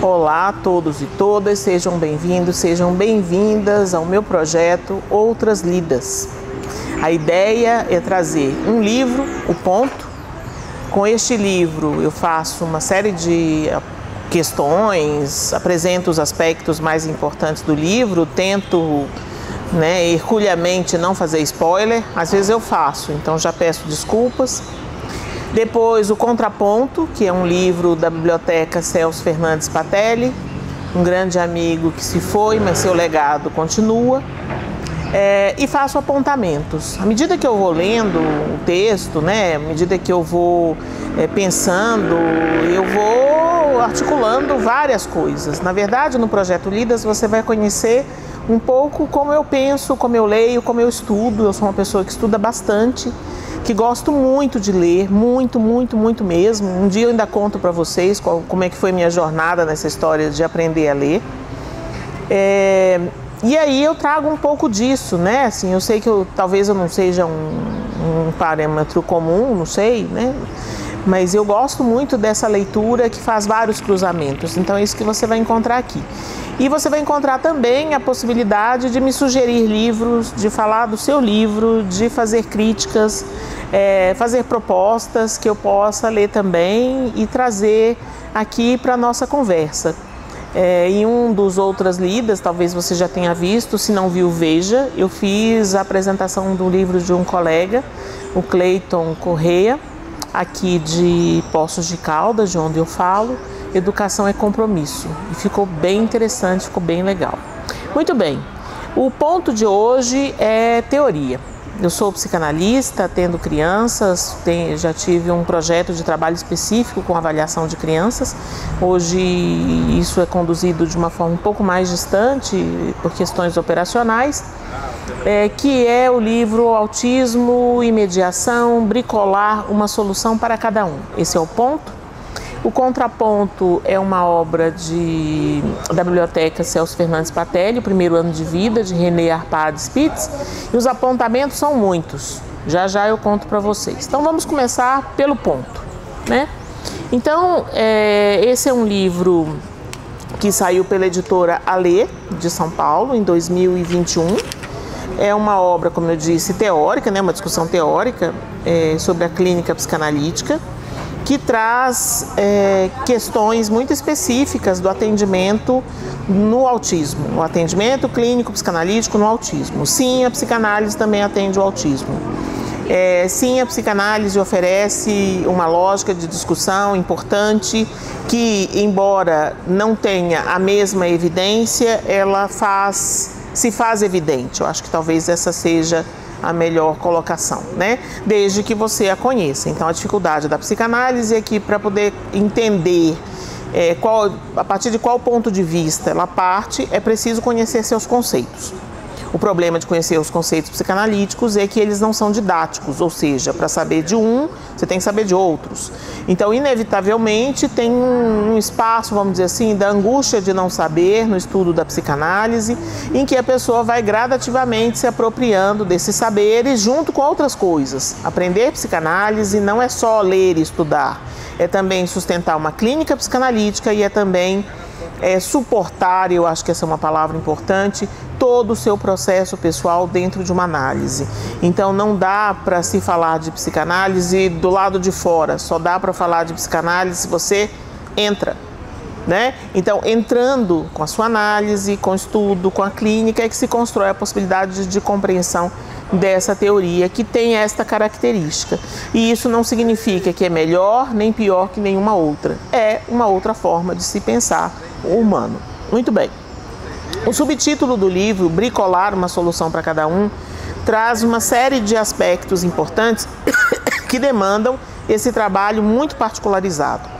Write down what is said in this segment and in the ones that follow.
Olá a todos e todas, sejam bem-vindos, sejam bem-vindas ao meu projeto Outras Lidas. A ideia é trazer um livro, O Ponto. Com este livro eu faço uma série de questões, apresento os aspectos mais importantes do livro, tento herculeamente não fazer spoiler, às vezes eu faço, então já peço desculpas. Depois o Contraponto, que é um livro da Biblioteca Celso Fernandes Patelli, um grande amigo que se foi, mas seu legado continua. E faço apontamentos. À medida que eu vou lendo o texto, à medida que eu vou pensando, eu vou articulando várias coisas. Na verdade, no Projeto Lidas você vai conhecer um pouco como eu penso, como eu leio, como eu estudo. Eu sou uma pessoa que estuda bastante, que gosto muito de ler, muito mesmo. Um dia eu ainda conto para vocês como é que foi minha jornada nessa história de aprender a ler. E aí eu trago um pouco disso, Assim, eu sei que talvez eu não seja um parâmetro comum, não sei, Mas eu gosto muito dessa leitura que faz vários cruzamentos. Então é isso que você vai encontrar aqui. E você vai encontrar também a possibilidade de me sugerir livros, de falar do seu livro, de fazer críticas, fazer propostas que eu possa ler também e trazer aqui para a nossa conversa. Em um dos Outras Lidas, talvez você já tenha visto, se não viu, veja. Eu fiz a apresentação do livro de um colega, o Cleiton Correia, aqui de Poços de Caldas, de onde eu falo. Educação é compromisso. E ficou bem interessante, ficou bem legal. Muito bem, o ponto de hoje é teoria. Eu sou psicanalista, atendo crianças, já tive um projeto de trabalho específico com avaliação de crianças. Hoje isso é conduzido de uma forma um pouco mais distante, por questões operacionais, que é o livro Autismo e Mediação, Bricolar, uma solução para cada um. Esse é o ponto. O Contraponto é uma obra da Biblioteca Celso Fernandes Patelli, o primeiro ano de vida, de René Arpad Spitz, e os apontamentos são muitos. Já eu conto para vocês. Então vamos começar pelo ponto, Então, esse é um livro que saiu pela editora Alê, de São Paulo, em 2021. É uma obra, como eu disse, teórica, uma discussão teórica sobre a clínica psicanalítica, que traz questões muito específicas do atendimento no autismo, o atendimento clínico psicanalítico no autismo. Sim, a psicanálise também atende o autismo. Sim, a psicanálise oferece uma lógica de discussão importante que, embora não tenha a mesma evidência, ela se faz evidente. Eu acho que talvez essa seja a melhor colocação, Desde que você a conheça. Então, a dificuldade da psicanálise é que, para poder entender a partir de qual ponto de vista ela parte, é preciso conhecer seus conceitos. O problema de conhecer os conceitos psicanalíticos é que eles não são didáticos, ou seja, para saber de um, você tem que saber de outros. Então, inevitavelmente, tem um espaço, vamos dizer assim, da angústia de não saber no estudo da psicanálise, em que a pessoa vai gradativamente se apropriando desses saberes junto com outras coisas. Aprender psicanálise não é só ler e estudar, é também sustentar uma clínica psicanalítica e é também suportar, eu acho que essa é uma palavra importante, todo o seu processo pessoal dentro de uma análise. Então não dá para se falar de psicanálise do lado de fora, só dá para falar de psicanálise se você entra, Então, entrando com a sua análise, com o estudo, com a clínica, é que se constrói a possibilidade de compreensão dessa teoria que tem esta característica. E isso não significa que é melhor nem pior que nenhuma outra. É uma outra forma de se pensar o humano. Muito bem. O subtítulo do livro, Bricolar, uma solução para cada um, traz uma série de aspectos importantes que demandam esse trabalho muito particularizado.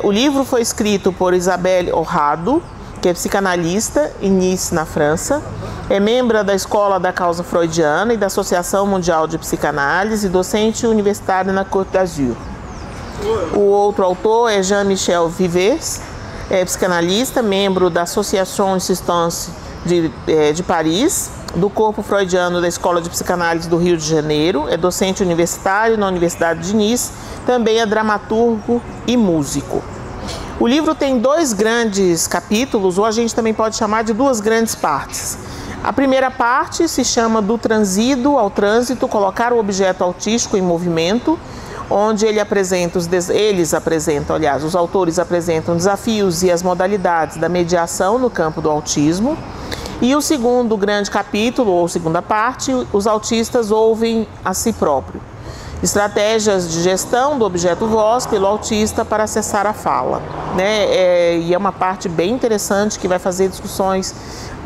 O livro foi escrito por Isabelle Horrado, que é psicanalista em Nice, na França, é membro da Escola da Causa Freudiana e da Associação Mundial de Psicanálise, docente universitário na Côte d'Azur. O outro autor é Jean-Michel Vives, é psicanalista, membro da Association Insistance de Paris, do Corpo Freudiano da Escola de Psicanálise do Rio de Janeiro, é docente universitário na Universidade de Nice, também é dramaturgo e músico. O livro tem 2 grandes capítulos, ou a gente também pode chamar de 2 grandes partes. A primeira parte se chama do transido ao trânsito, colocar o objeto autístico em movimento, onde os autores apresentam desafios e as modalidades da mediação no campo do autismo. E o segundo grande capítulo, ou segunda parte, os autistas ouvem a si próprio. Estratégias de gestão do objeto voz pelo autista para acessar a fala, né? E é uma parte bem interessante que vai fazer discussões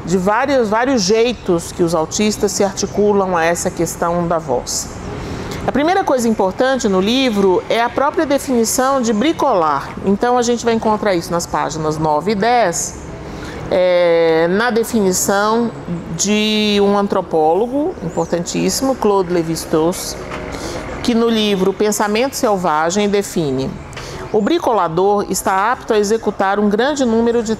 de vários jeitos que os autistas se articulam a essa questão da voz. A primeira coisa importante no livro é a própria definição de bricolar. Então a gente vai encontrar isso nas páginas 9 e 10, na definição de um antropólogo importantíssimo, Claude Lévi-Strauss, que no livro Pensamento Selvagem define: o bricolador está apto a executar um grande número de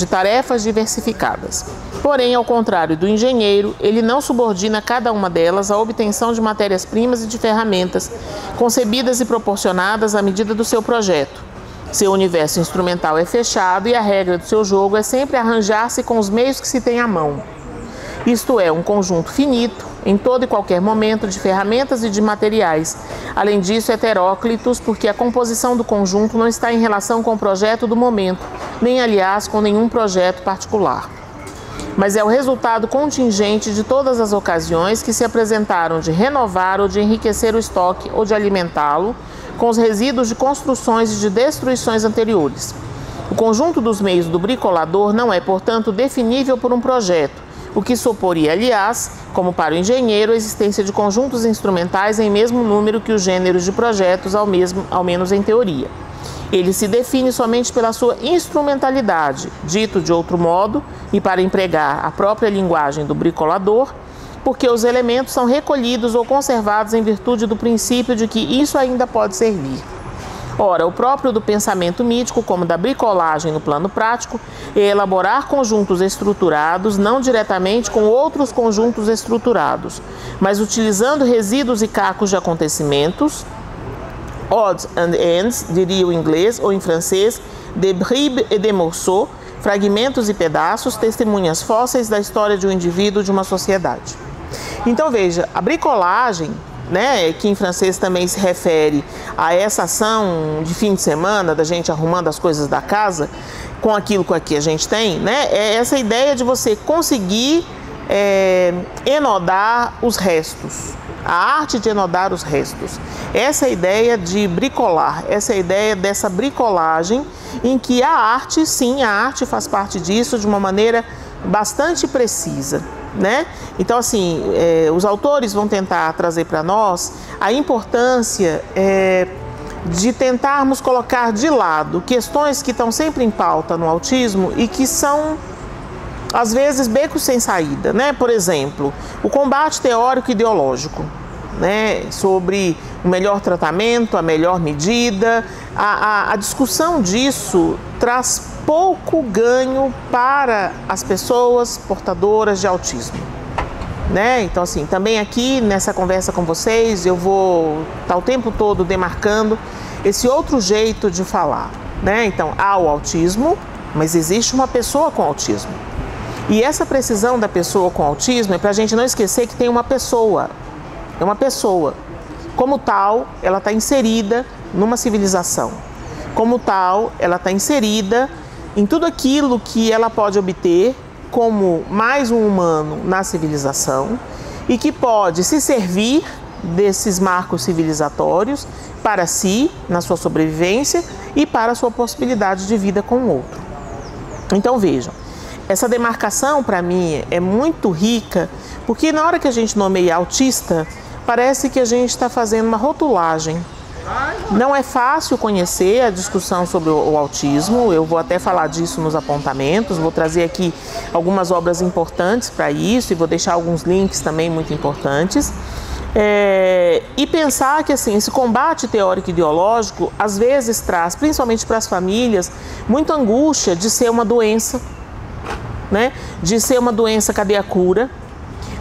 tarefas diversificadas. Porém, ao contrário do engenheiro, ele não subordina cada uma delas à obtenção de matérias-primas e de ferramentas concebidas e proporcionadas à medida do seu projeto. Seu universo instrumental é fechado e a regra do seu jogo é sempre arranjar-se com os meios que se tem à mão. Isto é, um conjunto finito, em todo e qualquer momento, de ferramentas e de materiais. Além disso, heteróclitos, porque a composição do conjunto não está em relação com o projeto do momento, nem, aliás, com nenhum projeto particular. Mas é o resultado contingente de todas as ocasiões que se apresentaram de renovar ou de enriquecer o estoque ou de alimentá-lo com os resíduos de construções e de destruições anteriores. O conjunto dos meios do bricolador não é, portanto, definível por um projeto, o que suporia, aliás, como para o engenheiro, a existência de conjuntos instrumentais em mesmo número que os gêneros de projetos, ao menos em teoria. Ele se define somente pela sua instrumentalidade, dito de outro modo, e para empregar a própria linguagem do bricolador, porque os elementos são recolhidos ou conservados em virtude do princípio de que isso ainda pode servir. Ora, o próprio do pensamento mítico, como da bricolagem no plano prático, é elaborar conjuntos estruturados, não diretamente com outros conjuntos estruturados, mas utilizando resíduos e cacos de acontecimentos, odds and ends, diria o inglês, ou em francês, de bribes et de morceaux, fragmentos e pedaços, testemunhas fósseis da história de um indivíduo, de uma sociedade. Então veja, a bricolagem, né, que em francês também se refere a essa ação de fim de semana, da gente arrumando as coisas da casa, com aquilo que a gente tem, né, é essa ideia de você conseguir enodar os restos, a arte de enodar os restos. Essa ideia de bricolar, essa ideia dessa bricolagem em que a arte, sim, a arte faz parte disso de uma maneira bastante precisa, né? Então, assim, os autores vão tentar trazer para nós a importância de tentarmos colocar de lado questões que estão sempre em pauta no autismo e que são, às vezes, becos sem saída, né? Por exemplo, o combate teórico ideológico, né? Sobre o melhor tratamento, a melhor medida. A discussão disso traz pouco ganho para as pessoas portadoras de autismo, né? Então, assim, também aqui nessa conversa com vocês, eu vou estar o tempo todo demarcando esse outro jeito de falar, né? Então, há o autismo, mas existe uma pessoa com autismo. E essa precisão da pessoa com autismo é para a gente não esquecer que tem uma pessoa. É uma pessoa. Como tal, ela está inserida numa civilização. Como tal, ela está inserida em tudo aquilo que ela pode obter como mais um humano na civilização e que pode se servir desses marcos civilizatórios para si, na sua sobrevivência e para a sua possibilidade de vida com o outro. Então vejam, essa demarcação para mim é muito rica, porque na hora que a gente nomeia autista, parece que a gente está fazendo uma rotulagem. Não é fácil conhecer a discussão sobre o autismo, eu vou até falar disso nos apontamentos, vou trazer aqui algumas obras importantes para isso e vou deixar alguns links também muito importantes. E pensar que assim, esse combate teórico e ideológico às vezes traz, principalmente para as famílias, muita angústia de ser uma doença, né? De ser uma doença, cadê a cura?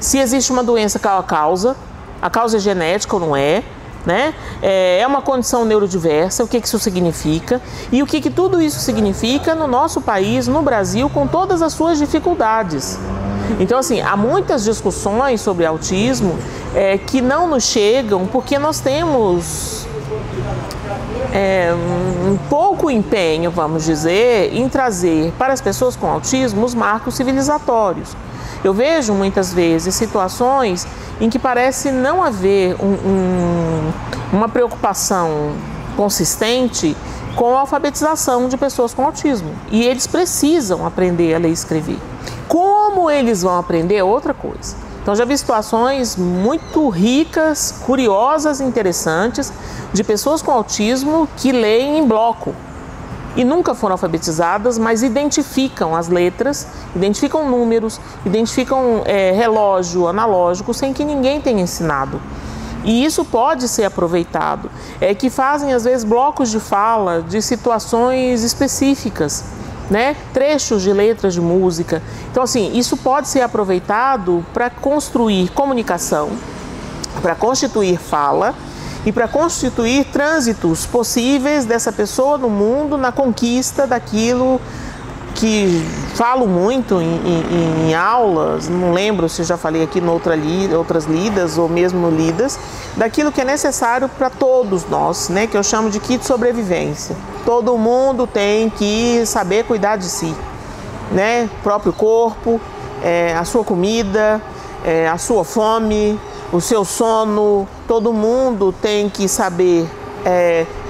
Se existe uma doença, qual a causa? A causa é genética ou não é? né? É uma condição neurodiversa, o que isso significa e o que tudo isso significa no nosso país, no Brasil, com todas as suas dificuldades. Então, assim, há muitas discussões sobre autismo que não nos chegam porque nós temos um pouco empenho, vamos dizer, em trazer para as pessoas com autismo os marcos civilizatórios. Eu vejo muitas vezes situações em que parece não haver uma preocupação consistente com a alfabetização de pessoas com autismo. E eles precisam aprender a ler e escrever. Como eles vão aprender é outra coisa. Então já vi situações muito ricas, curiosas e interessantes de pessoas com autismo que leem em bloco e nunca foram alfabetizadas, mas identificam as letras, identificam números, identificam relógio analógico sem que ninguém tenha ensinado. E isso pode ser aproveitado, que fazem às vezes blocos de fala de situações específicas, né? Trechos de letras de música. Então, assim, isso pode ser aproveitado para construir comunicação, para constituir fala e para constituir trânsitos possíveis dessa pessoa no mundo na conquista daquilo que falo muito em aulas, não lembro se já falei aqui em outras lidas ou mesmo lidas, daquilo que é necessário para todos nós, né, que eu chamo de kit sobrevivência. Todo mundo tem que saber cuidar de si, né, próprio corpo, a sua comida, a sua fome, o seu sono. Todo mundo tem que saber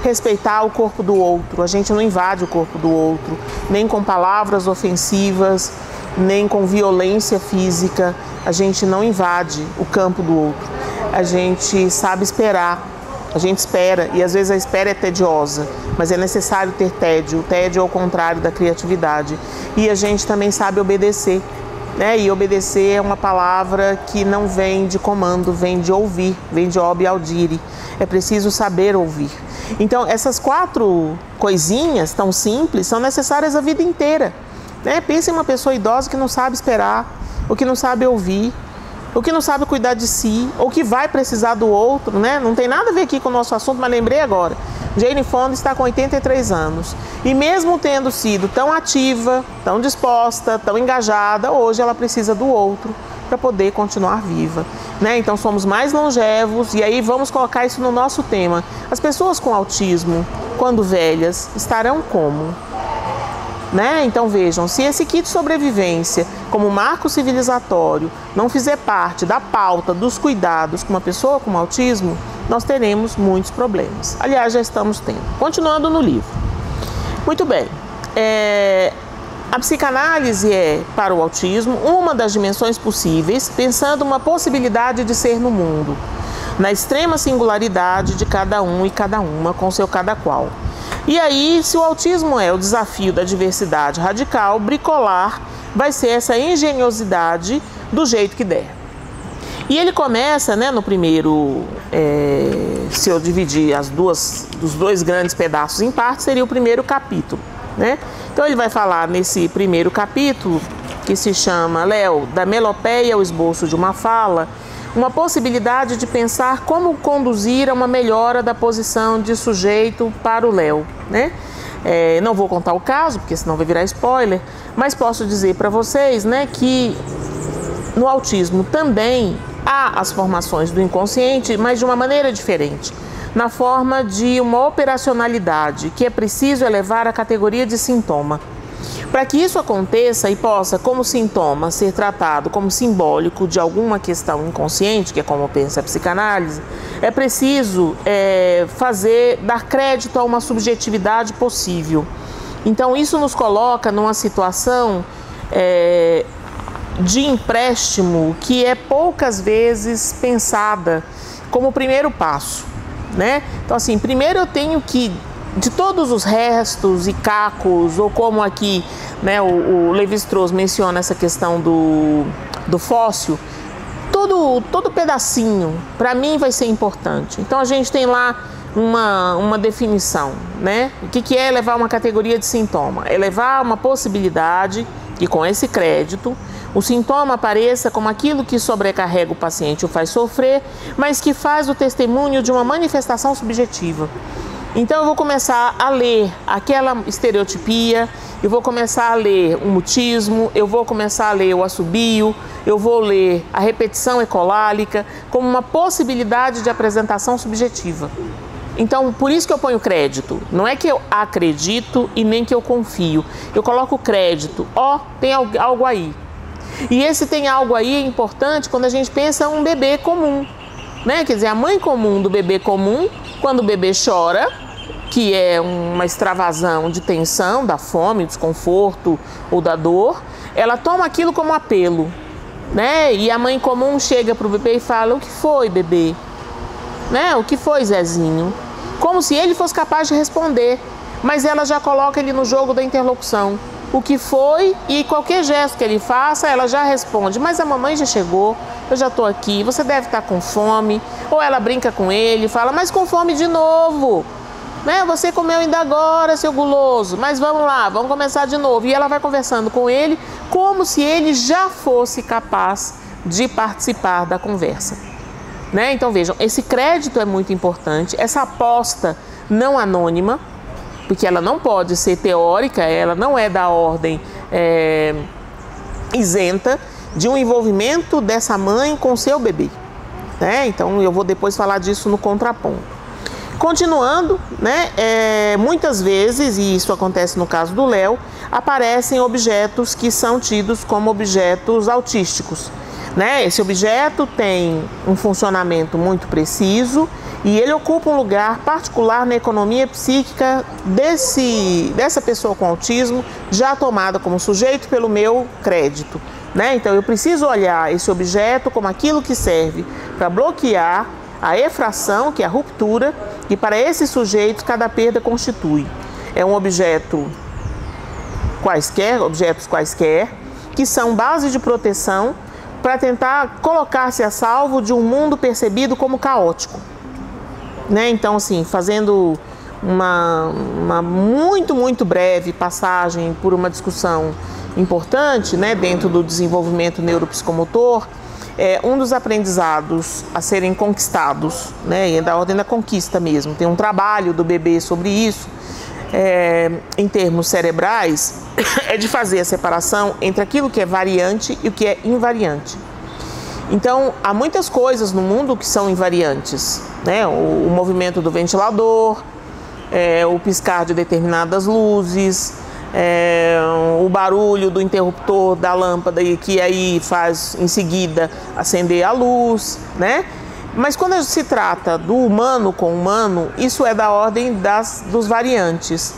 respeitar o corpo do outro. A gente não invade o corpo do outro, nem com palavras ofensivas, nem com violência física. A gente não invade o campo do outro. A gente sabe esperar. A gente espera, e às vezes a espera é tediosa, mas é necessário ter tédio. O tédio é o contrário da criatividade. E a gente também sabe obedecer, né? E obedecer é uma palavra que não vem de comando, vem de ouvir, vem de obi audire. É preciso saber ouvir. Então, essas 4 coisinhas tão simples são necessárias a vida inteira, né? Pense em uma pessoa idosa que não sabe esperar, ou que não sabe ouvir, ou que não sabe cuidar de si, ou que vai precisar do outro, né? Não tem nada a ver aqui com o nosso assunto, mas lembrei agora. Jane Fonda está com 83 anos e mesmo tendo sido tão ativa, tão disposta, tão engajada, hoje ela precisa do outro para poder continuar viva, né? Então somos mais longevos e aí vamos colocar isso no nosso tema. As pessoas com autismo, quando velhas, estarão como? Né? Então vejam, se esse kit sobrevivência, como marco civilizatório, não fizer parte da pauta dos cuidados com uma pessoa com autismo, nós teremos muitos problemas. Aliás, já estamos tendo. Continuando no livro. Muito bem. A psicanálise é, para o autismo, uma das dimensões possíveis, pensando uma possibilidade de ser no mundo, na extrema singularidade de cada um e cada uma, com seu cada qual. E aí, se o autismo é o desafio da diversidade radical, bricolar vai ser essa engenhosidade do jeito que der. E ele começa, né, no primeiro, se eu dividir os dois grandes pedaços em partes, seria o primeiro capítulo, né? Então ele vai falar nesse primeiro capítulo, que se chama Léo, da melopeia ao esboço de uma fala, uma possibilidade de pensar como conduzir a uma melhora da posição de sujeito para o Léo, né? Não vou contar o caso, porque senão vai virar spoiler, mas posso dizer para vocês, né, que no autismo também há as formações do inconsciente, mas de uma maneira diferente, na forma de uma operacionalidade que é preciso elevar à categoria de sintoma. Para que isso aconteça e possa, como sintoma, ser tratado como simbólico de alguma questão inconsciente, que é como pensa a psicanálise, é preciso dar crédito a uma subjetividade possível. Então isso nos coloca numa situação de empréstimo que é poucas vezes pensada como o primeiro passo, né? Então assim, primeiro eu tenho que, de todos os restos e cacos, ou como aqui, né, o Lévi-Strauss menciona essa questão do fóssil, todo pedacinho para mim vai ser importante. Então a gente tem lá uma definição, né? O que é elevar uma categoria de sintoma? Elevar uma possibilidade que com esse crédito o sintoma apareça como aquilo que sobrecarrega o paciente, o faz sofrer, mas que faz o testemunho de uma manifestação subjetiva. Então eu vou começar a ler aquela estereotipia, eu vou começar a ler o mutismo, eu vou começar a ler o assobio, eu vou ler a repetição ecolálica como uma possibilidade de apresentação subjetiva. Então, por isso que eu ponho crédito. Não é que eu acredito e nem que eu confio. Eu coloco crédito. Tem algo aí. E esse tem algo aí é importante quando a gente pensa um bebê comum, né? Quer dizer, a mãe comum do bebê comum, quando o bebê chora, que é uma extravasão de tensão, da fome, desconforto ou da dor, ela toma aquilo como apelo, né? E a mãe comum chega para o bebê e fala: o que foi, bebê? Né? O que foi, Zezinho? Como se ele fosse capaz de responder, mas ela já coloca ele no jogo da interlocução. O que foi, e qualquer gesto que ele faça, ela já responde: mas a mamãe já chegou, eu já estou aqui, você deve estar com fome. Ou ela brinca com ele, fala: mas com fome de novo, né? Você comeu ainda agora, seu guloso, mas vamos lá, vamos começar de novo. E ela vai conversando com ele como se ele já fosse capaz de participar da conversa, né? Então vejam, esse crédito é muito importante, essa aposta não anônima, porque ela não pode ser teórica, ela não é da ordem isenta de um envolvimento dessa mãe com seu bebê, né? Então eu vou depois falar disso no contraponto. Continuando, né, muitas vezes, e isso acontece no caso do Léo, aparecem objetos que são tidos como objetos autísticos, né? Esse objeto tem um funcionamento muito preciso e ele ocupa um lugar particular na economia psíquica dessa pessoa com autismo, já tomada como sujeito pelo meu crédito, né? Então eu preciso olhar esse objeto como aquilo que serve para bloquear a efração, que é a ruptura, e para esse sujeito cada perda constitui. É um objeto objetos quaisquer, que são base de proteção para tentar colocar-se a salvo de um mundo percebido como caótico, né? Então, assim, fazendo uma muito breve passagem por uma discussão importante, né, dentro do desenvolvimento neuropsicomotor, um dos aprendizados a serem conquistados, né, é da ordem da conquista mesmo, tem um trabalho do bebê sobre isso, em termos cerebrais, é de fazer a separação entre aquilo que é variante e o que é invariante. Então, há muitas coisas no mundo que são invariantes, né? O movimento do ventilador, o piscar de determinadas luzes, o barulho do interruptor da lâmpada e que aí faz em seguida acender a luz, né? Mas quando se trata do humano com humano, isso é da ordem dos variantes.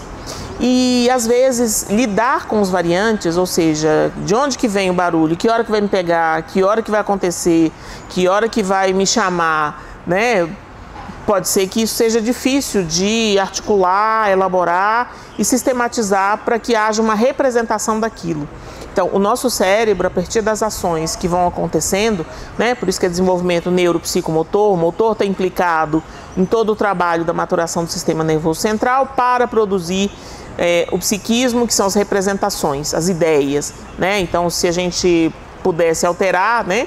E às vezes lidar com os variantes, ou seja, de onde que vem o barulho, que hora que vai me pegar, que hora que vai acontecer, que hora que vai me chamar, né? Pode ser que isso seja difícil de articular, elaborar e sistematizar para que haja uma representação daquilo. Então, o nosso cérebro, a partir das ações que vão acontecendo, né, por isso que é desenvolvimento neuropsicomotor, o motor está implicado em todo o trabalho da maturação do sistema nervoso central para produzir o psiquismo, que são as representações, as ideias, né? Então, se a gente pudesse alterar, né,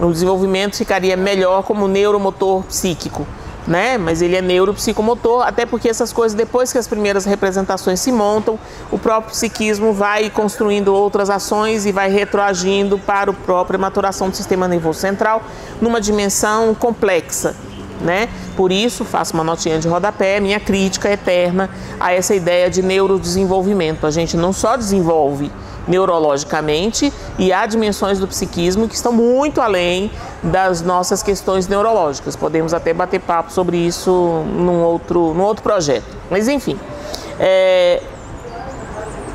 o desenvolvimento ficaria melhor como neuromotor psíquico, né? Mas ele é neuropsicomotor, até porque essas coisas, depois que as primeiras representações se montam, o próprio psiquismo vai construindo outras ações e vai retroagindo para a própria maturação do sistema nervoso central numa dimensão complexa, né? Por isso, faço uma notinha de rodapé, minha crítica eterna a essa ideia de neurodesenvolvimento. A gente não só desenvolve neurologicamente, e há dimensões do psiquismo que estão muito além das nossas questões neurológicas. Podemos até bater papo sobre isso num outro projeto. Mas enfim,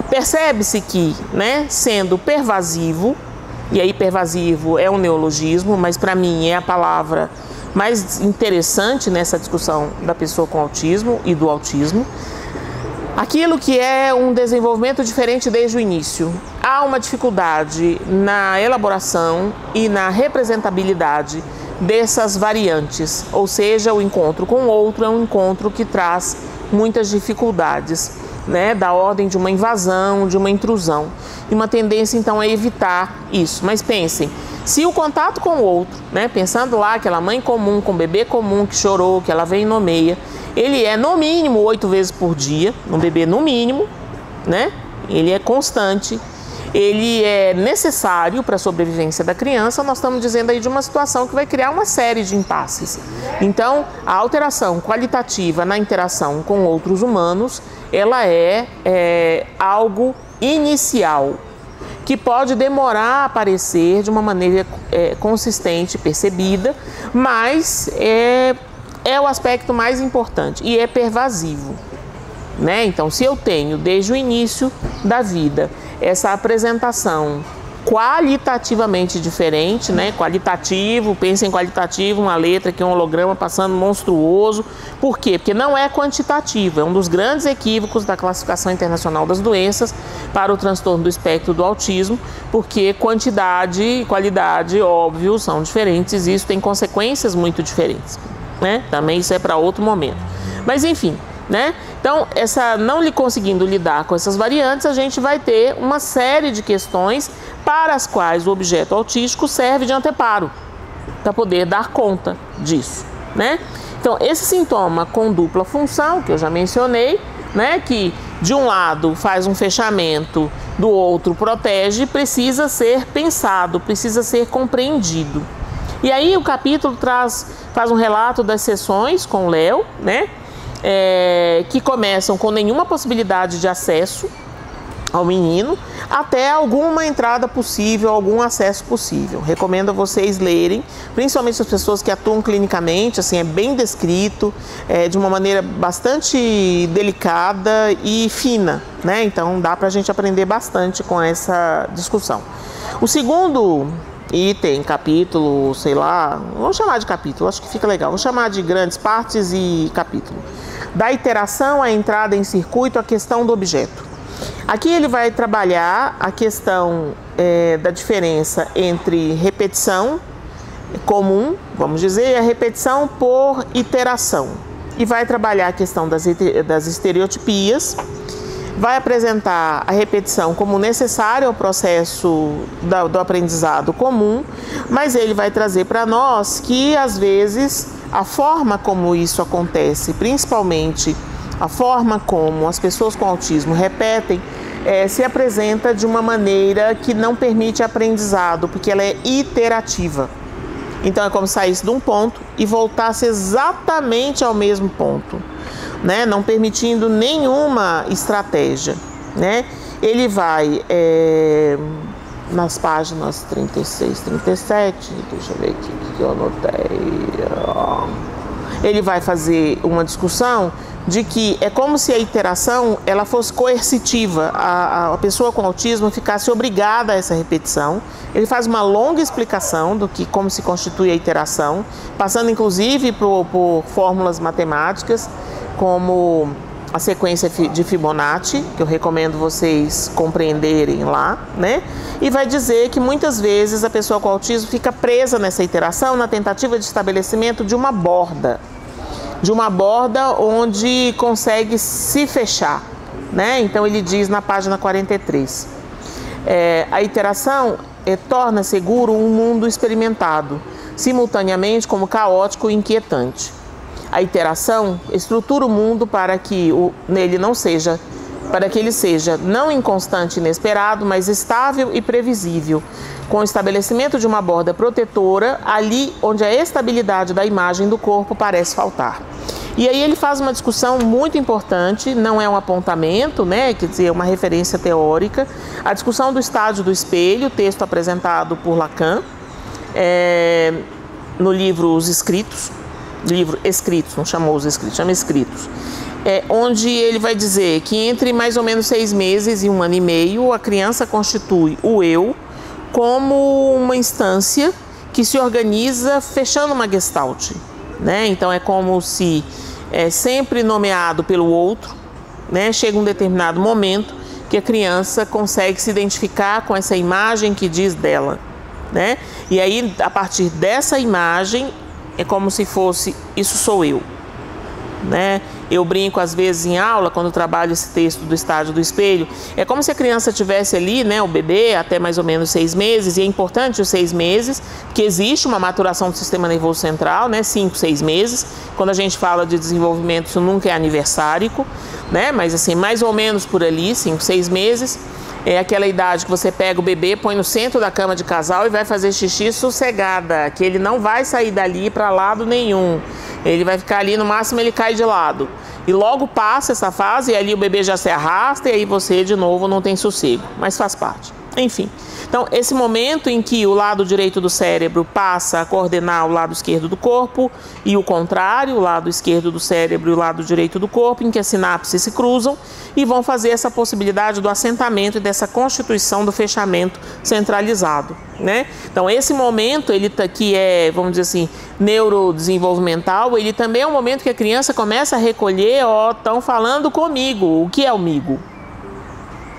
percebe-se que, né, sendo pervasivo, e aí pervasivo é um neologismo, mas para mim é a palavra mais interessante nessa discussão da pessoa com autismo e do autismo, aquilo que é um desenvolvimento diferente desde o início. Há uma dificuldade na elaboração e na representabilidade dessas variantes, ou seja, o encontro com o outro é um encontro que traz muitas dificuldades. né, da ordem de uma invasão, de uma intrusão. E uma tendência, então, é evitar isso. Mas pensem, se o contato com o outro, né, pensando lá aquela mãe comum, com bebê comum que chorou, que ela veio e nomeia, ele é no mínimo 8 vezes por dia, um bebê no mínimo, né? Ele é constante, ele é necessário para a sobrevivência da criança. Nós estamos dizendo aí de uma situação que vai criar uma série de impasses. Então, a alteração qualitativa na interação com outros humanos, ela é algo inicial, que pode demorar a aparecer de uma maneira consistente, percebida, mas é o aspecto mais importante e é pervasivo, né? Então, se eu tenho desde o início da vida essa apresentação qualitativamente diferente, né? Qualitativo, pensa em qualitativo, uma letra que é um holograma passando monstruoso. Por quê? Porque não é quantitativo. É um dos grandes equívocos da Classificação Internacional das Doenças para o transtorno do espectro do autismo, porque quantidade e qualidade, óbvio, são diferentes e isso tem consequências muito diferentes, né? Também isso é para outro momento. Mas enfim, né? Então, não lhe conseguindo lidar com essas variantes, a gente vai ter uma série de questões para as quais o objeto autístico serve de anteparo, para poder dar conta disso, né? Então, esse sintoma com dupla função, que eu já mencionei, né, que de um lado faz um fechamento, do outro protege, precisa ser pensado, precisa ser compreendido. E aí o capítulo faz um relato das sessões com o Léo, né? Que começam com nenhuma possibilidade de acesso ao menino, até alguma entrada possível, algum acesso possível. Recomendo a vocês lerem, principalmente as pessoas que atuam clinicamente, assim, é bem descrito, de uma maneira bastante delicada e fina, né? Então dá pra gente aprender bastante com essa discussão. O segundo item, capítulo, sei lá, vamos chamar de capítulo, acho que fica legal, vou chamar de grandes partes e capítulo. Da iteração à entrada em circuito, a questão do objeto. Aqui ele vai trabalhar a questão da diferença entre repetição comum, vamos dizer, e a repetição por iteração. E vai trabalhar a questão das estereotipias, vai apresentar a repetição como necessária ao processo do aprendizado comum, mas ele vai trazer para nós que, às vezes, a forma como isso acontece, principalmente a forma como as pessoas com autismo repetem, se apresenta de uma maneira que não permite aprendizado, porque ela é iterativa. Então é como se saísse de um ponto e voltasse exatamente ao mesmo ponto, né? Não permitindo nenhuma estratégia, né? Ele vai nas páginas 36, 37, deixa eu ver aqui o que eu anotei. Ele vai fazer uma discussão de que é como se a iteração ela fosse coercitiva, a pessoa com autismo ficasse obrigada a essa repetição. Ele faz uma longa explicação do que como se constitui a iteração, passando inclusive por fórmulas matemáticas, como a sequência de Fibonacci, que eu recomendo vocês compreenderem lá, né? E vai dizer que muitas vezes a pessoa com autismo fica presa nessa iteração na tentativa de estabelecimento de uma borda onde consegue se fechar, né? Então ele diz na página 43, a iteração torna seguro um mundo experimentado, simultaneamente como caótico e inquietante. A iteração estrutura o mundo para que ele seja não inconstante e inesperado, mas estável e previsível, com o estabelecimento de uma borda protetora ali onde a estabilidade da imagem do corpo parece faltar. E aí ele faz uma discussão muito importante, não é um apontamento, né, quer dizer, uma referência teórica, a discussão do estádio do espelho, texto apresentado por Lacan, no livro Os Escritos, livro Escritos, não chamou Os Escritos, chama Escritos, onde ele vai dizer que entre mais ou menos 6 meses e 1 ano e meio, a criança constitui o eu como uma instância que se organiza fechando uma gestalt, né? Então é como se sempre nomeado pelo outro, né? Chega um determinado momento que a criança consegue se identificar com essa imagem que diz dela, né? E aí, a partir dessa imagem, é como se fosse, isso sou eu, né? eu brinco às vezes em aula, quando eu trabalho esse texto do Estádio do Espelho, é como se a criança tivesse ali, né, o bebê até mais ou menos 6 meses, e é importante os 6 meses, porque existe uma maturação do sistema nervoso central, né, 5, 6 meses. Quando a gente fala de desenvolvimento, isso nunca é aniversárico, né, mas assim, mais ou menos por ali, 5, 6 meses. É aquela idade que você pega o bebê, põe no centro da cama de casal e vai fazer xixi sossegada, que ele não vai sair dali para lado nenhum. Ele vai ficar ali, no máximo ele cai de lado. E logo passa essa fase e ali o bebê já se arrasta e aí você de novo não tem sossego, mas faz parte. Enfim, então esse momento em que o lado direito do cérebro passa a coordenar o lado esquerdo do corpo e o contrário, o lado esquerdo do cérebro e o lado direito do corpo, em que as sinapses se cruzam e vão fazer essa possibilidade do assentamento e dessa constituição do fechamento centralizado, né? Então esse momento, ele que é, vamos dizer assim, neurodesenvolvimental, ele também é um momento que a criança começa a recolher, ó, estão falando comigo, o que é o migo?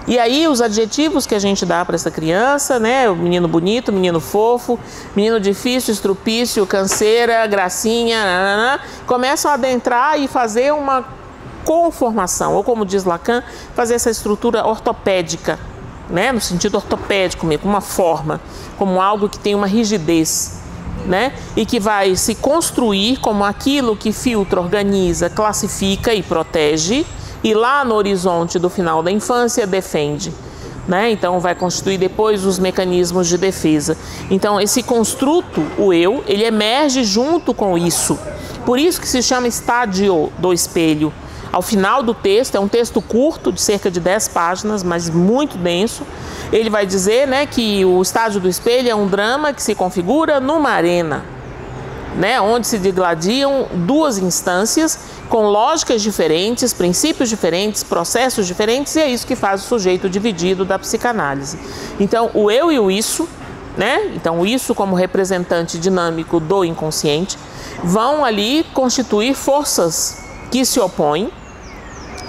E aí os adjetivos que a gente dá para essa criança, né, o menino bonito, menino fofo, menino difícil, estrupício, canseira, gracinha, nanana, começam a adentrar e fazer uma conformação, ou como diz Lacan, fazer essa estrutura ortopédica, né, no sentido ortopédico mesmo, uma forma, como algo que tem uma rigidez, né, e que vai se construir como aquilo que filtra, organiza, classifica e protege, e lá no horizonte do final da infância defende, né? Então vai constituir depois os mecanismos de defesa. Então esse construto, o eu, ele emerge junto com isso. Por isso que se chama estádio do espelho. Ao final do texto, é um texto curto, de cerca de 10 páginas, mas muito denso. Ele vai dizer, né, que o estádio do espelho é um drama que se configura numa arena, né, onde se digladiam duas instâncias com lógicas diferentes, princípios diferentes, processos diferentes, e é isso que faz o sujeito dividido da psicanálise. Então, o eu e o isso, né, então o isso como representante dinâmico do inconsciente, vão ali constituir forças que se opõem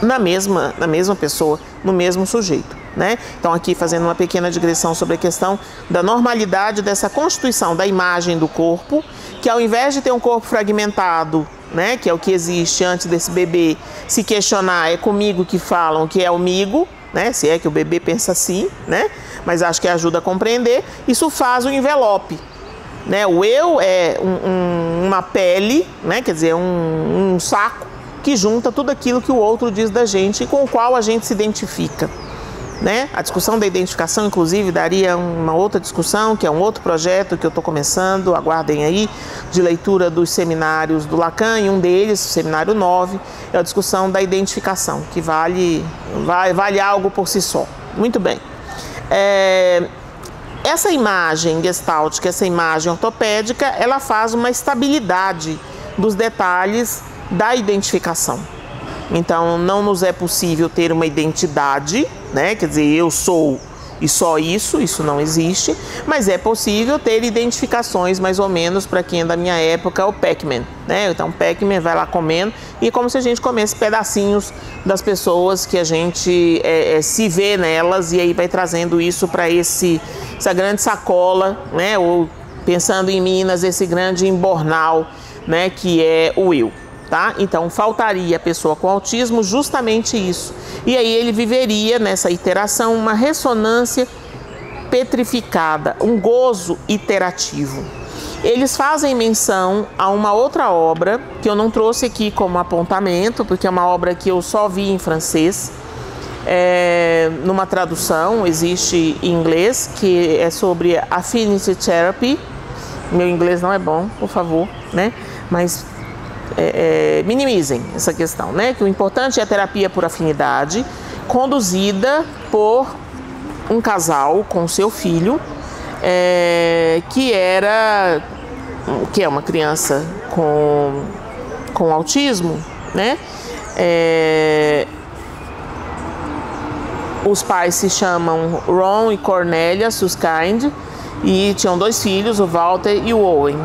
na mesma pessoa, no mesmo sujeito, né? Então aqui fazendo uma pequena digressão sobre a questão da normalidade dessa constituição da imagem do corpo, que ao invés de ter um corpo fragmentado, né, que é o que existe antes desse bebê se questionar, é comigo que falam que é o migo, né, se é que o bebê pensa assim, né, mas acho que ajuda a compreender, isso faz o envelope, né, o eu é uma pele, né, quer dizer, um saco que junta tudo aquilo que o outro diz da gente e com o qual a gente se identifica, né? A discussão da identificação, inclusive, daria uma outra discussão, que é um outro projeto que eu estou começando, aguardem aí, de leitura dos seminários do Lacan, e um deles, o seminário 9, é a discussão da identificação, que vale algo por si só. Muito bem. Essa imagem gestáltica, essa imagem ortopédica, ela faz uma estabilidade dos detalhes da identificação. Então, não nos é possível ter uma identidade, né? Quer dizer, eu sou e só isso não existe, mas é possível ter identificações, mais ou menos, para quem é da minha época, o Pac-Man, né? Então, o Pac-Man vai lá comendo, e é como se a gente comesse pedacinhos das pessoas que a gente se vê nelas, e aí vai trazendo isso para essa grande sacola, né? Ou, pensando em Minas, esse grande embornal, né? Que é o eu. Tá? Então faltaria a pessoa com autismo justamente isso. E aí ele viveria nessa iteração uma ressonância petrificada, um gozo iterativo. Eles fazem menção a uma outra obra que eu não trouxe aqui como apontamento, porque é uma obra que eu só vi em francês, numa tradução, existe em inglês, que é sobre Affinity Therapy. Meu inglês não é bom, por favor, né? Mas minimizem essa questão, né? Que o importante é a terapia por afinidade, conduzida por um casal com seu filho, que é uma criança com autismo, né? Os pais se chamam Ron e Cornélia Susskind e tinham 2 filhos, o Walter e o Owen.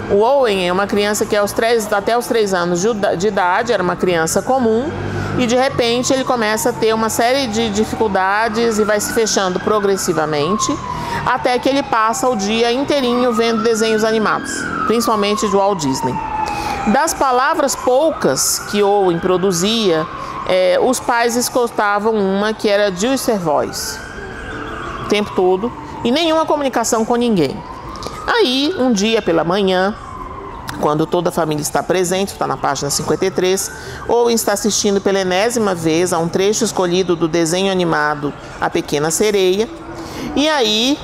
O Owen é uma criança que até os 3 anos de idade era uma criança comum, e de repente ele começa a ter uma série de dificuldades e vai se fechando progressivamente, até que ele passa o dia inteirinho vendo desenhos animados, principalmente de Walt Disney. Das palavras poucas que Owen produzia, os pais escutavam uma que era Juicer Voice, o tempo todo, e nenhuma comunicação com ninguém. Aí, um dia pela manhã, quando toda a família está presente, está na página 53, Owen está assistindo pela enésima vez a um trecho escolhido do desenho animado A Pequena Sereia, e aí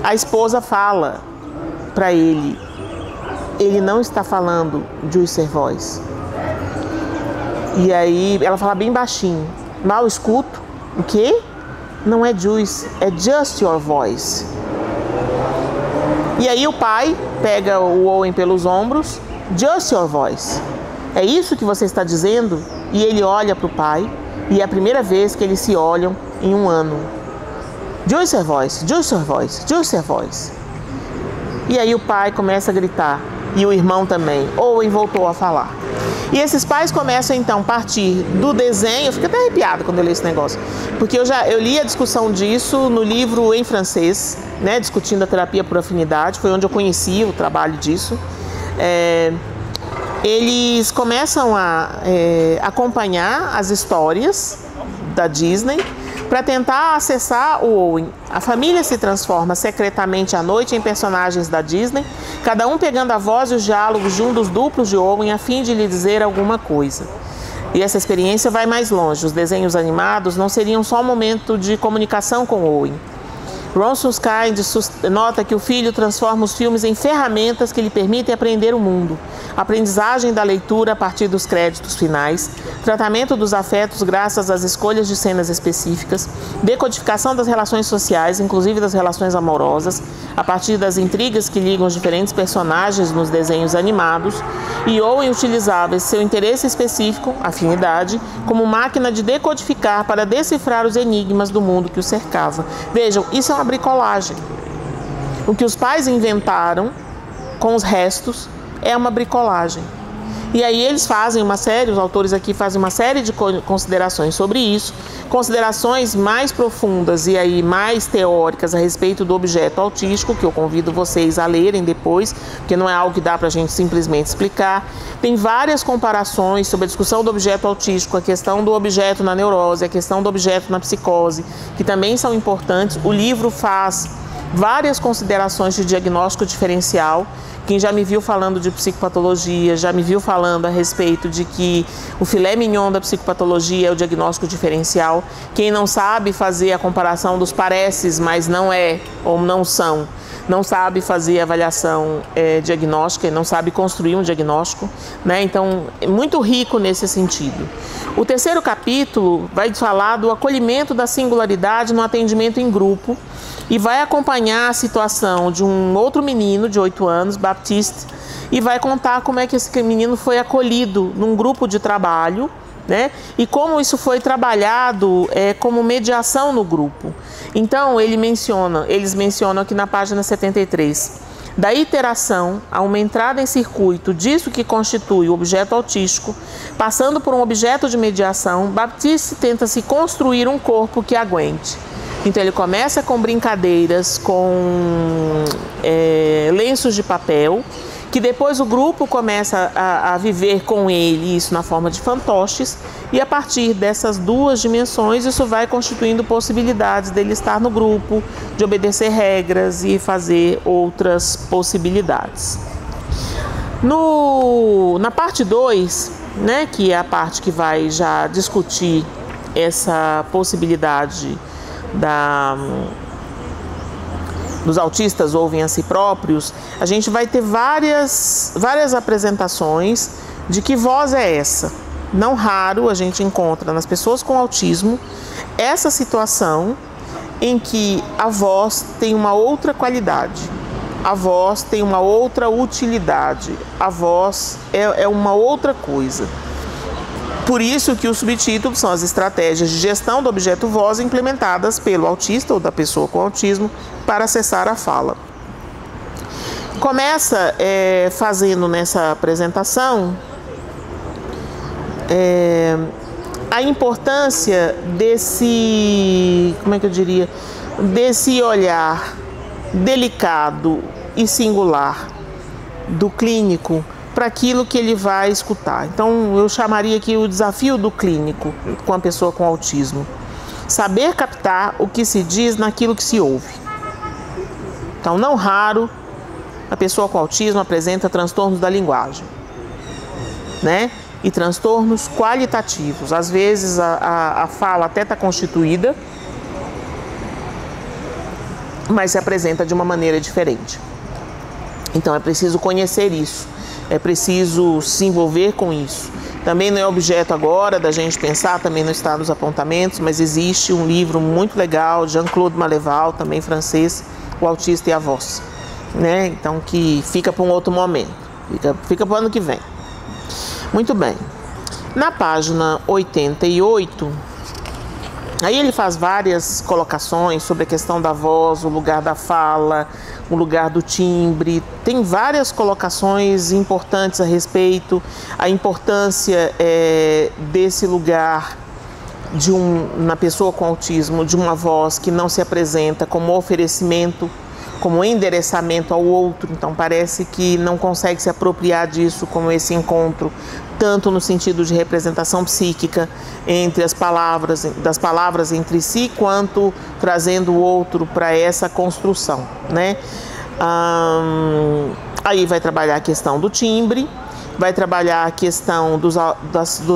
a esposa fala para ele não está falando Juicer Voice. E aí ela fala bem baixinho, mal escuto, o quê? Não é Juice, é Just Your Voice. E aí o pai pega o Owen pelos ombros, Just Your Voice. É isso que você está dizendo? E ele olha para o pai, e é a primeira vez que eles se olham em um ano. Juicer Voice, Juicer Voice, Juicer Voice. E aí o pai começa a gritar, e o irmão também. Owen voltou a falar. E esses pais começam então a partir do desenho. Eu fico até arrepiada quando eu leio esse negócio, porque eu li a discussão disso no livro em francês, né, discutindo a terapia por afinidade. Foi onde eu conheci o trabalho disso. Eles começam a acompanhar as histórias da Disney para tentar acessar o Owen. A família se transforma secretamente à noite em personagens da Disney, cada um pegando a voz e os diálogos de um dos duplos de Owen a fim de lhe dizer alguma coisa. E essa experiência vai mais longe. Os desenhos animados não seriam só um momento de comunicação com Owen. Ron Suskind nota que o filho transforma os filmes em ferramentas que lhe permitem aprender o mundo. Aprendizagem da leitura a partir dos créditos finais, tratamento dos afetos graças às escolhas de cenas específicas, decodificação das relações sociais, inclusive das relações amorosas, a partir das intrigas que ligam os diferentes personagens nos desenhos animados, e Owen utilizava esse seu interesse específico, afinidade, como máquina de decodificar para decifrar os enigmas do mundo que o cercava. Vejam, isso é uma bricolagem. O que os pais inventaram com os restos é uma bricolagem. E aí eles fazem uma série, os autores aqui fazem uma série de considerações sobre isso, considerações mais profundas e aí mais teóricas a respeito do objeto autístico, que eu convido vocês a lerem depois, porque não é algo que dá para a gente simplesmente explicar. Tem várias comparações sobre a discussão do objeto autístico, a questão do objeto na neurose, a questão do objeto na psicose, que também são importantes. O livro faz várias considerações de diagnóstico diferencial. Quem já me viu falando de psicopatologia, já me viu falando a respeito de que o filé mignon da psicopatologia é o diagnóstico diferencial. Quem não sabe fazer a comparação dos pareces, mas não é ou não são, não sabe fazer avaliação diagnóstica e não sabe construir um diagnóstico, né? Então, é muito rico nesse sentido. O terceiro capítulo vai falar do acolhimento da singularidade no atendimento em grupo, e vai acompanhar a situação de um outro menino de 8 anos, Baptiste, e vai contar como é que esse menino foi acolhido num grupo de trabalho, né? E como isso foi trabalhado como mediação no grupo. Então, eles mencionam aqui na página 73, da iteração a uma entrada em circuito disso que constitui o objeto autístico, passando por um objeto de mediação, Baptiste tenta se construir um corpo que aguente. Então ele começa com brincadeiras, com lenços de papel, que depois o grupo começa a viver com ele, isso na forma de fantoches, e a partir dessas duas dimensões isso vai constituindo possibilidades dele estar no grupo, de obedecer regras e fazer outras possibilidades. Na parte 2, né, que é a parte que vai já discutir essa possibilidade dos autistas ouvem a si próprios, a gente vai ter várias apresentações de que voz é essa. Não raro a gente encontra nas pessoas com autismo essa situação em que a voz tem uma outra qualidade, a voz tem uma outra utilidade, a voz é uma outra coisa. Por isso que o subtítulo são as estratégias de gestão do objeto voz implementadas pelo autista ou da pessoa com autismo para acessar a fala. Começa fazendo nessa apresentação a importância desse olhar delicado e singular do clínico para aquilo que ele vai escutar. Então, eu chamaria aqui o desafio do clínico com a pessoa com autismo. Saber captar o que se diz naquilo que se ouve. Então, não raro, a pessoa com autismo apresenta transtornos da linguagem, né? E transtornos qualitativos. Às vezes, a fala até está constituída, mas se apresenta de uma maneira diferente. Então, é preciso conhecer isso. É preciso se envolver com isso. Também não é objeto agora da gente pensar, também não está nos apontamentos, mas existe um livro muito legal, Jean-Claude Maleval, também francês, O Autista e a Voz, né? Então, que fica para um outro momento, fica para o ano que vem. Muito bem. Na página 88, aí ele faz várias colocações sobre a questão da voz, o lugar da fala, o lugar do timbre. Tem várias colocações importantes a respeito, a importância desse lugar na pessoa com autismo, de uma voz que não se apresenta como oferecimento, como endereçamento ao outro. Então parece que não consegue se apropriar disso como esse encontro, tanto no sentido de representação psíquica entre as palavras, das palavras entre si, quanto trazendo o outro para essa construção, né? Aí vai trabalhar a questão do timbre, vai trabalhar a questão dos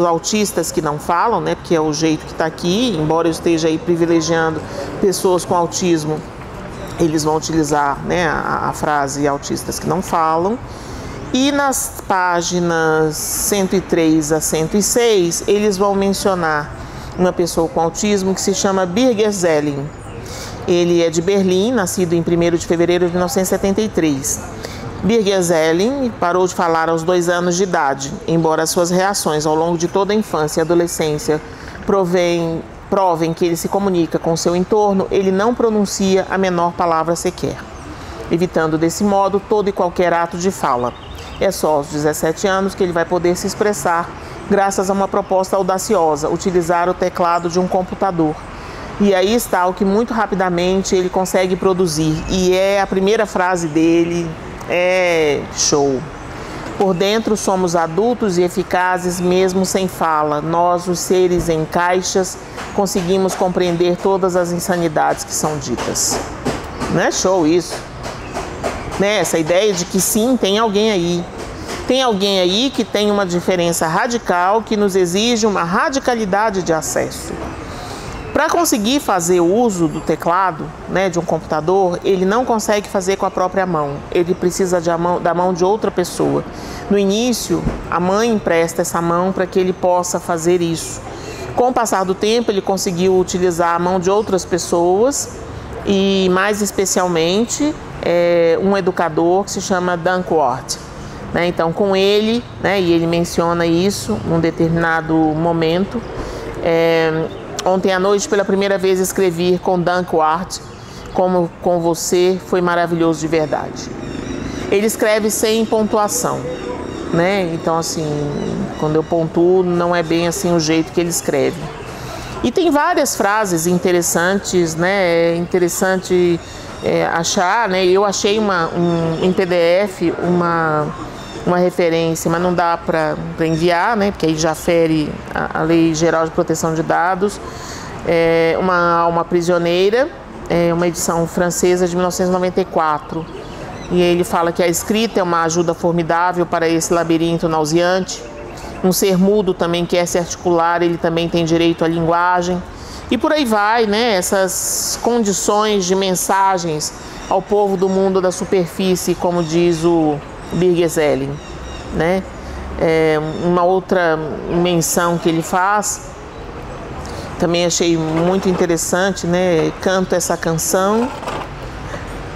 autistas que não falam, né? Porque é o jeito que está aqui, embora eu esteja aí privilegiando pessoas com autismo, eles vão utilizar, né, a frase autistas que não falam. E nas páginas 103 a 106, eles vão mencionar uma pessoa com autismo que se chama Birger Zelling. Ele é de Berlim, nascido em 1º de fevereiro de 1973. Birger Zelling parou de falar aos 2 anos de idade, embora suas reações ao longo de toda a infância e adolescência provem que ele se comunica com seu entorno, ele não pronuncia a menor palavra sequer, evitando desse modo todo e qualquer ato de fala. É só aos 17 anos que ele vai poder se expressar graças a uma proposta audaciosa, utilizar o teclado de um computador. E aí está o que muito rapidamente ele consegue produzir. E a primeira frase dele é show. Por dentro somos adultos e eficazes mesmo sem fala. Nós, os seres em caixas, conseguimos compreender todas as insanidades que são ditas. Não é show isso? Né? Essa ideia de que sim, tem alguém aí. Tem alguém aí que tem uma diferença radical, que nos exige uma radicalidade de acesso. Para conseguir fazer o uso do teclado, né, de um computador, ele não consegue fazer com a própria mão. Ele precisa da mão de outra pessoa. No início, a mãe empresta essa mão para que ele possa fazer isso. Com o passar do tempo, ele conseguiu utilizar a mão de outras pessoas e, mais especialmente, um educador que se chama Danckwerth. Né? Então, com ele, né, e ele menciona isso num determinado momento, ontem à noite, pela primeira vez, escrevi com Danckwerth, como com você, foi maravilhoso de verdade. Ele escreve sem pontuação, né? Então, assim, quando eu pontuo, não é bem assim o jeito que ele escreve. E tem várias frases interessantes, né? É interessante achar, né? Eu achei em PDF uma referência, mas não dá para enviar, né? Porque aí já fere a Lei Geral de Proteção de Dados. Uma alma prisioneira, uma edição francesa de 1994. E ele fala que a escrita é uma ajuda formidável para esse labirinto nauseante. Um ser mudo também quer se articular, ele também tem direito à linguagem. E por aí vai, né? Essas condições de mensagens ao povo do mundo da superfície, como diz o Birger Zelling, né? Uma outra menção que ele faz, também achei muito interessante, né? Canto essa canção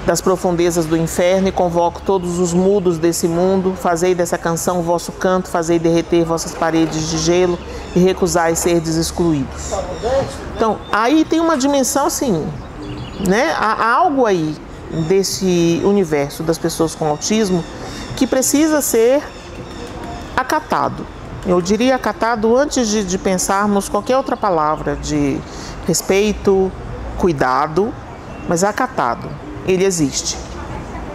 das profundezas do inferno e convoco todos os mudos desse mundo, fazei dessa canção o vosso canto, fazei derreter vossas paredes de gelo e recusai serdes excluídos. Então, aí tem uma dimensão assim, né? Há algo aí desse universo das pessoas com autismo que precisa ser acatado. Eu diria acatado antes de pensarmos qualquer outra palavra de respeito, cuidado, mas acatado. Ele existe,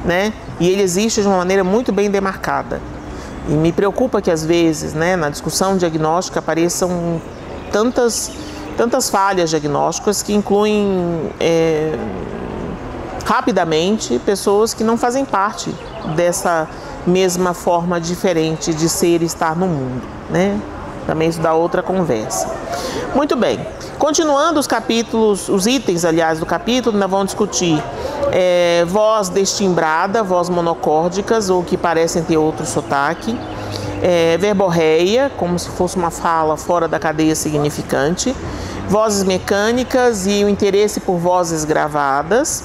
né? E ele existe de uma maneira muito bem demarcada. E me preocupa que às vezes, né, na discussão diagnóstica apareçam tantas falhas diagnósticas que incluem rapidamente pessoas que não fazem parte dessa mesma forma diferente de ser e estar no mundo, né? Também isso dá outra conversa. Muito bem, continuando os capítulos, os itens, aliás, do capítulo, nós vamos discutir voz destimbrada, voz monocórdicas ou que parecem ter outro sotaque, verborreia, como se fosse uma fala fora da cadeia significante, vozes mecânicas e o interesse por vozes gravadas,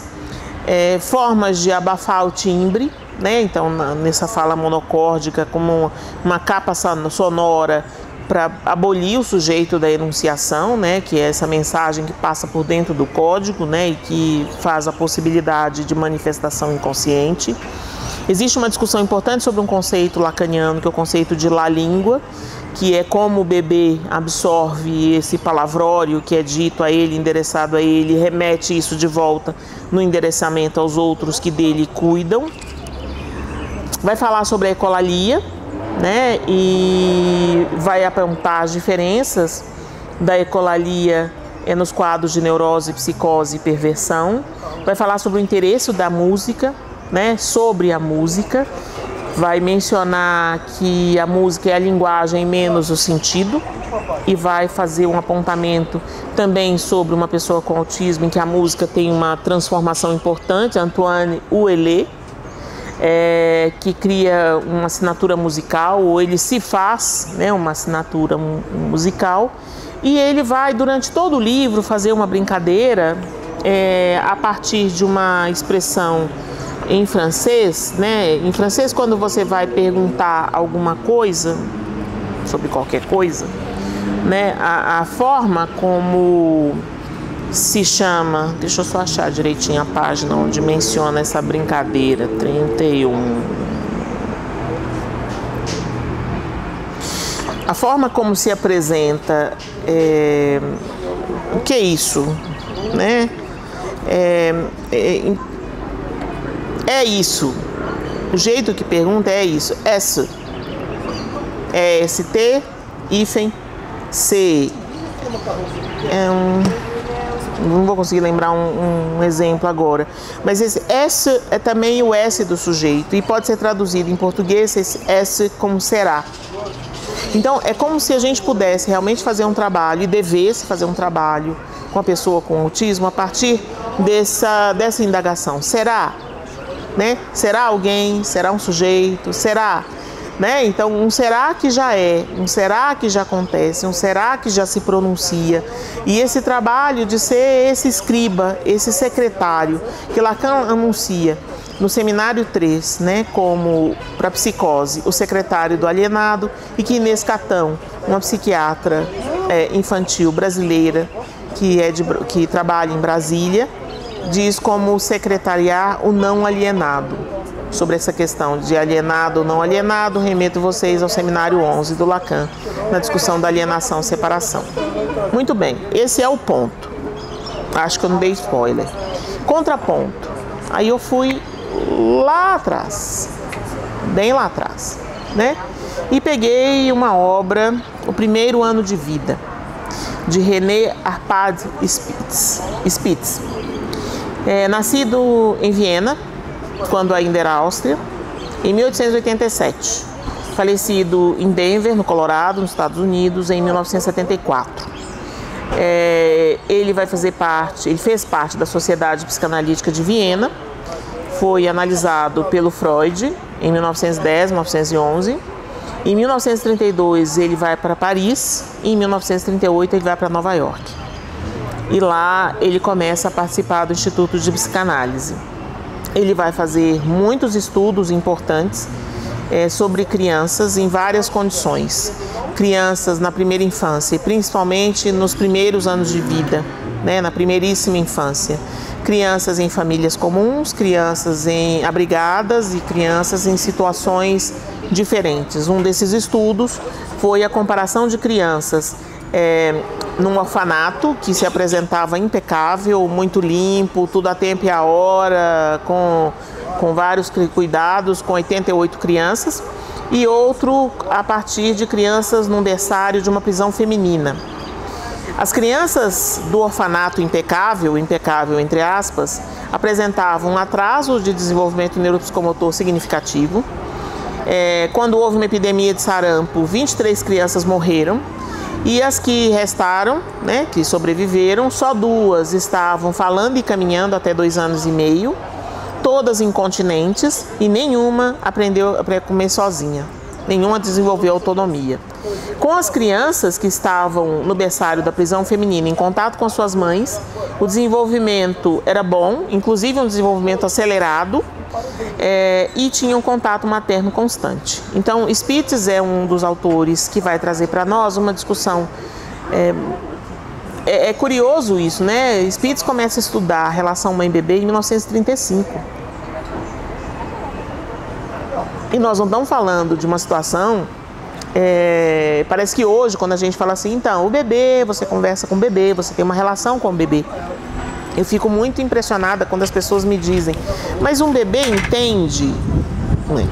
formas de abafar o timbre, né? Então, nessa fala monocórdica, como uma capa sonora para abolir o sujeito da enunciação, né? Que é essa mensagem que passa por dentro do código, né? E que faz a possibilidade de manifestação inconsciente. Existe uma discussão importante sobre um conceito lacaniano, que é o conceito de la-língua, que é como o bebê absorve esse palavrório que é dito a ele, endereçado a ele, e remete isso de volta no endereçamento aos outros que dele cuidam. Vai falar sobre a ecolalia, né? E vai apontar as diferenças da ecolalia nos quadros de neurose, psicose e perversão. Vai falar sobre o interesse da música, né? Sobre a música. Vai mencionar que a música é a linguagem menos o sentido e vai fazer um apontamento também sobre uma pessoa com autismo em que a música tem uma transformação importante, Antoine Ouellet, que cria uma assinatura musical, ou ele se faz, né, uma assinatura musical, e ele vai durante todo o livro fazer uma brincadeira a partir de uma expressão em francês, né? Em francês, quando você vai perguntar alguma coisa sobre qualquer coisa, né? A forma como se chama, deixa eu só achar direitinho a página onde menciona essa brincadeira, 31. A forma como se apresenta, o que é isso, né? É isso. O jeito que pergunta é isso. S. ST, hífen, C. Não vou conseguir lembrar um exemplo agora. Mas esse S é também o S do sujeito. E pode ser traduzido em português esse S como será. Então, é como se a gente pudesse realmente fazer um trabalho e devesse fazer um trabalho com a pessoa com autismo a partir dessa indagação. Será? Né? Será alguém? Será um sujeito? Será? Né? Então, um será que já é, um será que já acontece, um será que já se pronuncia. E esse trabalho de ser esse escriba, esse secretário, que Lacan anuncia no seminário 3, né, como para psicose, o secretário do alienado, e que Inês Catão, uma psiquiatra infantil brasileira que trabalha em Brasília, diz como secretariar o não alienado. Sobre essa questão de alienado ou não alienado, remeto vocês ao seminário 11 do Lacan, na discussão da alienação e separação. Muito bem, esse é o ponto. Acho que eu não dei spoiler. Contraponto. Aí eu fui lá atrás, bem lá atrás, né? E peguei uma obra, O Primeiro Ano de Vida, de René Arpad Spitz. Nascido em Viena, quando ainda era Áustria, em 1887. Falecido em Denver, no Colorado, nos Estados Unidos, em 1974. Ele fez parte da Sociedade Psicanalítica de Viena, foi analisado pelo Freud em 1910, 1911. Em 1932 ele vai para Paris e em 1938 ele vai para Nova York. E lá ele começa a participar do Instituto de Psicanálise. Ele vai fazer muitos estudos importantes sobre crianças em várias condições. Crianças na primeira infância e principalmente nos primeiros anos de vida, né, na primeiríssima infância. Crianças em famílias comuns, crianças abrigadas e crianças em situações diferentes. Um desses estudos foi a comparação de crianças num orfanato que se apresentava impecável, muito limpo, tudo a tempo e a hora, com vários cuidados, com 88 crianças, e outro a partir de crianças num berçário de uma prisão feminina. As crianças do orfanato impecável entre aspas, apresentavam um atraso de desenvolvimento neuropsicomotor significativo. Quando houve uma epidemia de sarampo, 23 crianças morreram e as que restaram, né, que sobreviveram, só 2 estavam falando e caminhando até 2 anos e meio, todas incontinentes e nenhuma aprendeu a comer sozinha, nenhuma desenvolveu autonomia. Com as crianças que estavam no berçário da prisão feminina em contato com suas mães, o desenvolvimento era bom, inclusive um desenvolvimento acelerado, e tinha um contato materno constante. Então, Spitz é um dos autores que vai trazer para nós uma discussão. É curioso isso, né? Spitz começa a estudar a relação mãe-bebê em 1935. E nós não estamos falando de uma situação... parece que hoje, quando a gente fala assim, então, o bebê, você conversa com o bebê, você tem uma relação com o bebê. Eu fico muito impressionada quando as pessoas me dizem, mas um bebê entende?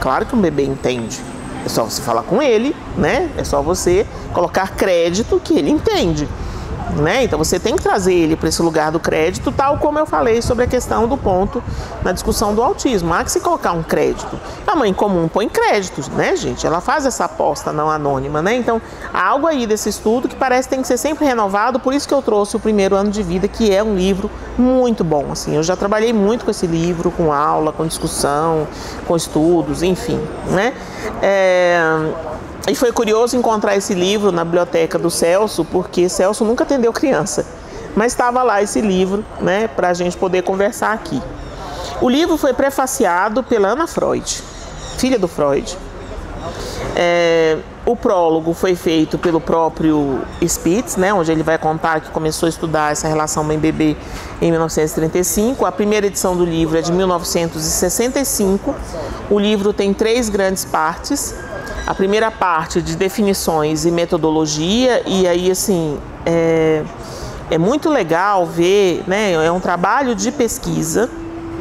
Claro que um bebê entende. É só você falar com ele, né? É só você colocar crédito que ele entende. Né? Então você tem que trazer ele para esse lugar do crédito, tal como eu falei sobre a questão do ponto na discussão do autismo. Há que se colocar um crédito. A mãe comum põe créditos, né, gente? Ela faz essa aposta não anônima, né? Então há algo aí desse estudo que parece que tem que ser sempre renovado, por isso que eu trouxe o Primeiro Ano de Vida, que é um livro muito bom. Assim, eu já trabalhei muito com esse livro, com aula, com discussão, com estudos, enfim, né? E foi curioso encontrar esse livro na biblioteca do Celso, porque Celso nunca atendeu criança, mas estava lá esse livro, né, para a gente poder conversar aqui. O livro foi prefaciado pela Ana Freud, filha do Freud. O prólogo foi feito pelo próprio Spitz, né, onde ele vai contar que começou a estudar essa relação mãe-bebê em 1935. A primeira edição do livro é de 1965. O livro tem 3 grandes partes. A primeira parte de definições e metodologia, e aí assim, é muito legal ver, né, é um trabalho de pesquisa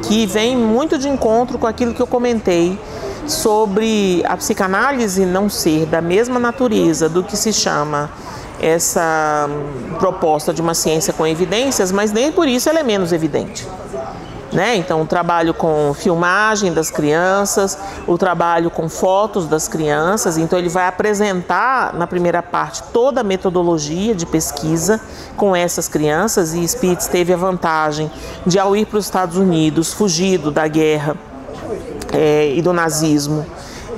que vem muito de encontro com aquilo que eu comentei sobre a psicanálise não ser da mesma natureza do que se chama essa proposta de uma ciência com evidências, mas nem por isso ela é menos evidente. Né? Então, o trabalho com filmagem das crianças, o trabalho com fotos das crianças. Então, ele vai apresentar na primeira parte toda a metodologia de pesquisa com essas crianças. E Spitz teve a vantagem de, ao ir para os Estados Unidos, fugido da guerra e do nazismo,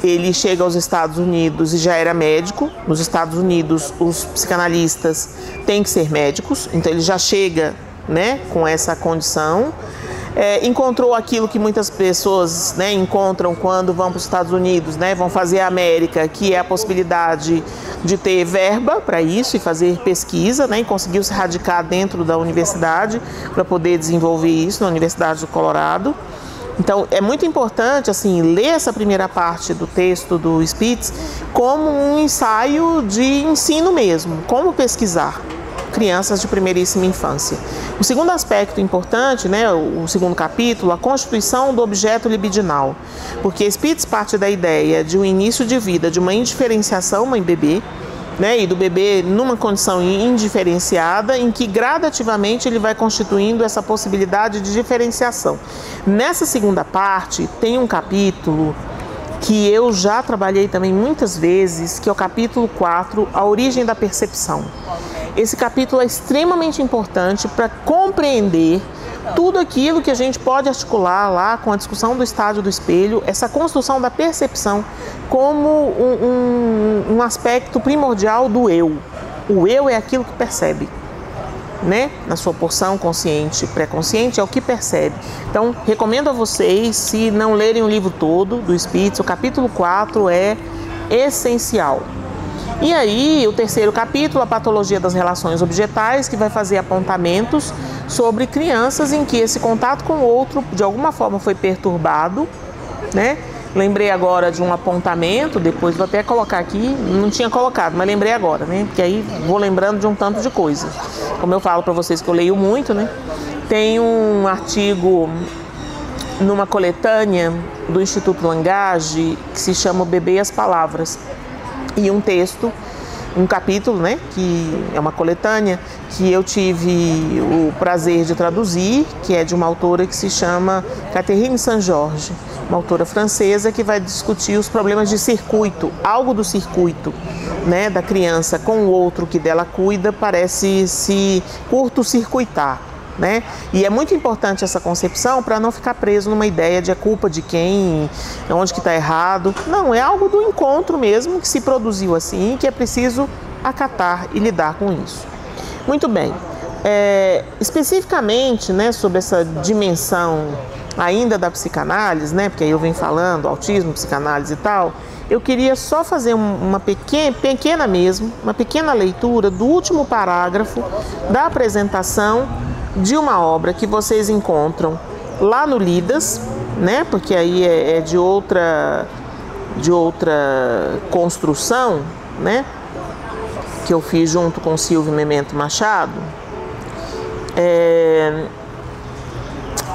ele chega aos Estados Unidos e já era médico. Nos Estados Unidos, os psicanalistas têm que ser médicos, então ele já chega, né, com essa condição. Encontrou aquilo que muitas pessoas, né, encontram quando vão para os Estados Unidos, né, vão fazer a América, que é a possibilidade de ter verba para isso e fazer pesquisa, né, e conseguiu se radicar dentro da universidade para poder desenvolver isso na Universidade do Colorado. Então, é muito importante assim, ler essa primeira parte do texto do Spitz como um ensaio de ensino mesmo, como pesquisar crianças de primeiríssima infância. O segundo aspecto importante, né, o segundo capítulo, a constituição do objeto libidinal, porque Spitz parte da ideia de um início de vida, de uma indiferenciação mãe-bebê, né, e do bebê numa condição indiferenciada, em que gradativamente ele vai constituindo essa possibilidade de diferenciação. Nessa segunda parte tem um capítulo que eu já trabalhei também muitas vezes, que é o capítulo 4, a origem da percepção. Esse capítulo é extremamente importante para compreender tudo aquilo que a gente pode articular lá com a discussão do estádio do espelho, essa construção da percepção como um aspecto primordial do eu. O eu é aquilo que percebe, né? Na sua porção consciente e pré-consciente é o que percebe. Então, recomendo a vocês, se não lerem o livro todo do Spitz, o capítulo 4 é essencial. E aí, o terceiro capítulo, a patologia das relações objetais, que vai fazer apontamentos sobre crianças em que esse contato com o outro, de alguma forma, foi perturbado, né? Lembrei agora de um apontamento, depois vou até colocar aqui, não tinha colocado, mas lembrei agora, né? Porque aí vou lembrando de um tanto de coisa. Como eu falo para vocês que eu leio muito, né? Tem um artigo numa coletânea do Instituto Langage que se chama O Bebê e as Palavras, e um texto, um capítulo, né, que é uma coletânea que eu tive o prazer de traduzir, que é de uma autora que se chama Catherine Saint-Georges, uma autora francesa que vai discutir os problemas de circuito, algo do circuito, né, da criança com o outro que dela cuida parece se curto-circuitar, né? E é muito importante essa concepção para não ficar preso numa ideia de a culpa de quem, onde que está errado. Não, é algo do encontro mesmo que se produziu assim e que é preciso acatar e lidar com isso. Muito bem, especificamente, né, sobre essa dimensão ainda da psicanálise, né, porque aí eu venho falando autismo, psicanálise e tal, eu queria só fazer uma pequena leitura do último parágrafo da apresentação de uma obra que vocês encontram lá no Lidas, né? Porque aí é de outra construção, né? Que eu fiz junto com Silvio Memento Machado,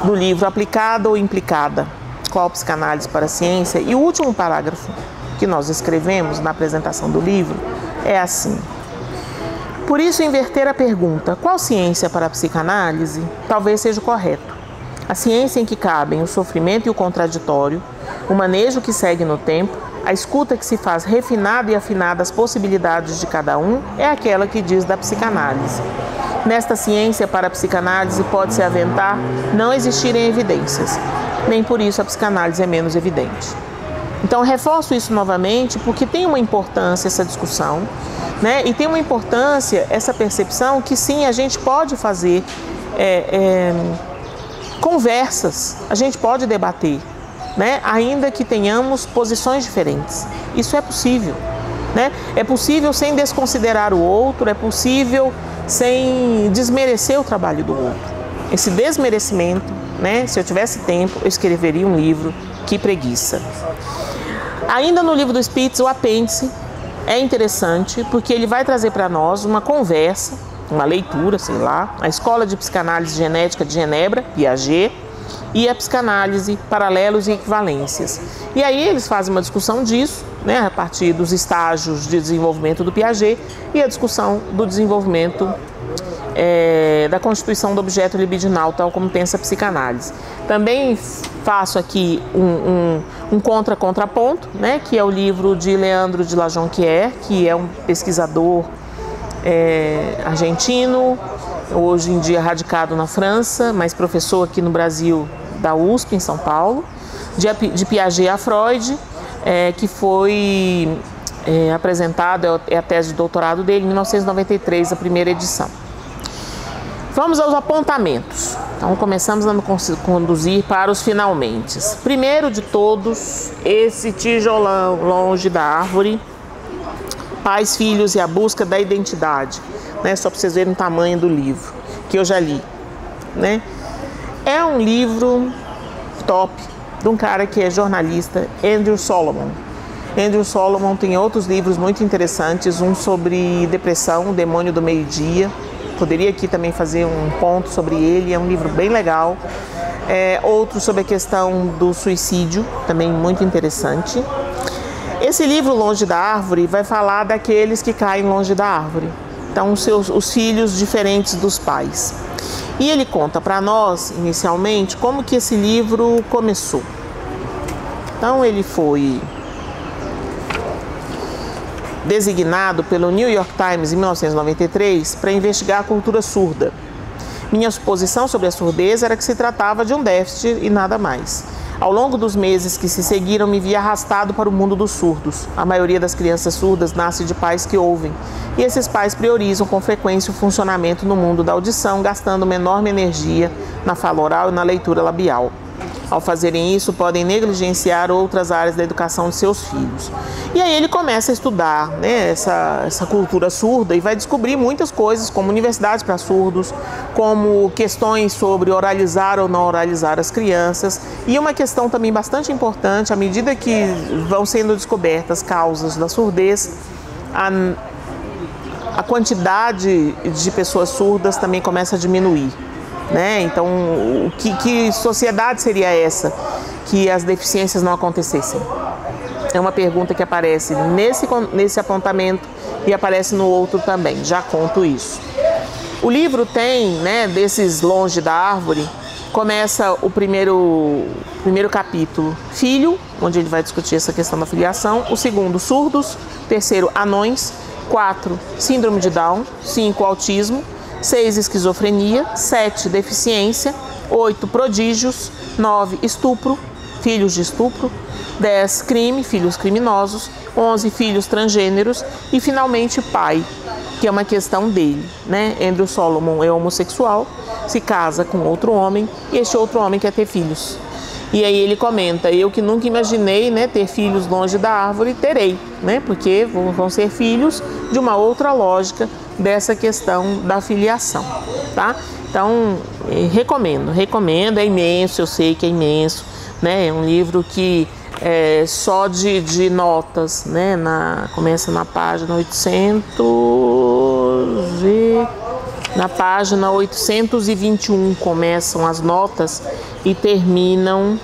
do livro Aplicada ou Implicada, qual psicanálise para a ciência? E o último parágrafo que nós escrevemos na apresentação do livro é assim: por isso, inverter a pergunta, qual ciência para a psicanálise, talvez seja o correto. A ciência em que cabem o sofrimento e o contraditório, o manejo que segue no tempo, a escuta que se faz refinada e afinada às possibilidades de cada um, é aquela que diz da psicanálise. Nesta ciência para a psicanálise pode-se aventar não existirem evidências, nem por isso a psicanálise é menos evidente. Então, reforço isso novamente porque tem uma importância essa discussão, né? E tem uma importância essa percepção que sim, a gente pode fazer conversas, a gente pode debater, né? Ainda que tenhamos posições diferentes. Isso é possível, né? É possível sem desconsiderar o outro, é possível sem desmerecer o trabalho do outro. Esse desmerecimento, né? Se eu tivesse tempo, eu escreveria um livro. Que preguiça. Ainda no livro do Spitz, o apêndice é interessante porque ele vai trazer para nós uma conversa, uma leitura, sei lá, a Escola de Psicanálise Genética de Genebra, Piaget, e a psicanálise, paralelos e equivalências. E aí eles fazem uma discussão disso, né, a partir dos estágios de desenvolvimento do Piaget e a discussão do desenvolvimento da constituição do objeto libidinal, tal como pensa a psicanálise. Também faço aqui um contraponto, né, que é o livro de Leandro de La Jonquière, que é um pesquisador argentino, hoje em dia radicado na França, mas professor aqui no Brasil da USP, em São Paulo, de Piaget a Freud, que foi apresentado, é a tese de doutorado dele, em 1993, a primeira edição. Vamos aos apontamentos. Então, começamos a nos conduzir para os finalmente. Primeiro de todos, esse tijolão longe da árvore, Pais, Filhos e a Busca da Identidade, né? Só para vocês verem o tamanho do livro, que eu já li, né? É um livro top de um cara que é jornalista, Andrew Solomon. Andrew Solomon tem outros livros muito interessantes, um sobre depressão, O Demônio do Meio-Dia. Poderia aqui também fazer um ponto sobre ele, é um livro bem legal. Outro sobre a questão do suicídio, também muito interessante. Esse livro, Longe da Árvore, vai falar daqueles que caem longe da árvore. Então, os filhos diferentes dos pais. E ele conta para nós, inicialmente, como que esse livro começou. Então, ele foi designado pelo New York Times em 1993 para investigar a cultura surda. Minha suposição sobre a surdez era que se tratava de um déficit e nada mais. Ao longo dos meses que se seguiram, me vi arrastado para o mundo dos surdos. A maioria das crianças surdas nasce de pais que ouvem, e esses pais priorizam com frequência o funcionamento no mundo da audição, gastando uma enorme energia na fala oral e na leitura labial. Ao fazerem isso, podem negligenciar outras áreas da educação de seus filhos. E aí ele começa a estudar, né, essa cultura surda e vai descobrir muitas coisas, como universidades para surdos, como questões sobre oralizar ou não oralizar as crianças. E uma questão também bastante importante, à medida que vão sendo descobertas causas da surdez, a quantidade de pessoas surdas também começa a diminuir. né? Então, que sociedade seria essa que as deficiências não acontecessem? É uma pergunta que aparece nesse apontamento e aparece no outro também, já conto isso. O livro tem, né, desses Longe da Árvore, começa o primeiro capítulo, Filho, onde ele vai discutir essa questão da filiação. O segundo, Surdos. Terceiro, Anões. 4, Síndrome de Down. 5, Autismo. 6, Esquizofrenia. 7, Deficiência. 8, Prodígios. 9, Estupro, Filhos de Estupro. 10, Crime, Filhos Criminosos. 11, Filhos Transgêneros. E finalmente, Pai, que é uma questão dele, né? Andrew Solomon é homossexual, se casa com outro homem e este outro homem quer ter filhos. E aí ele comenta: eu que nunca imaginei, né, ter filhos longe da árvore, terei, né? Porque vão ser filhos de uma outra lógica dessa questão da filiação, tá? Então, recomendo, é imenso, eu sei que é imenso, né? É um livro que só de notas, né? Começa na página 821 começam as notas e terminam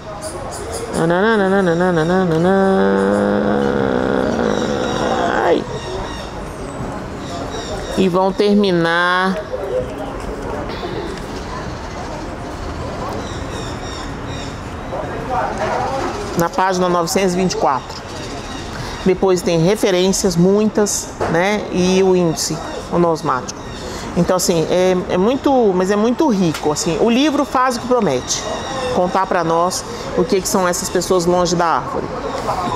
e vão terminar na página 924. Depois tem referências, muitas, né? E o índice onosmático. Então, assim, mas é muito rico, assim. O livro faz o que promete, contar para nós o que são essas pessoas longe da árvore.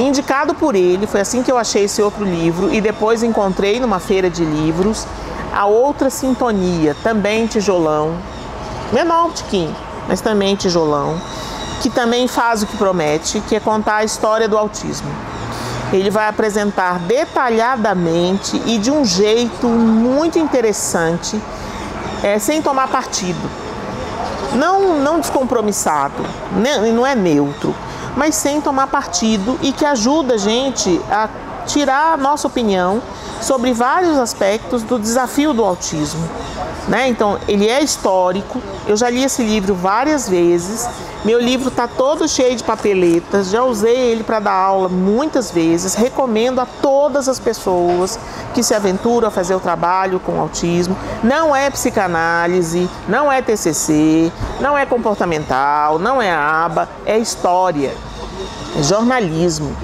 Indicado por ele, foi assim que eu achei esse outro livro, e depois encontrei numa feira de livros A Outra Sintonia, também tijolão, menor um tiquinho, mas também tijolão, que também faz o que promete, que é contar a história do autismo. Ele vai apresentar detalhadamente e de um jeito muito interessante, sem tomar partido. Não descompromissado, não é neutro, mas sem tomar partido, e que ajuda a gente a tirar a nossa opinião sobre vários aspectos do desafio do autismo, né? Então, ele é histórico, eu já li esse livro várias vezes, meu livro está todo cheio de papeletas, já usei ele para dar aula muitas vezes, recomendo a todas as pessoas que se aventuram a fazer o trabalho com autismo. Não é psicanálise, não é TCC, não é comportamental, não é aba, é história. É jornalismo.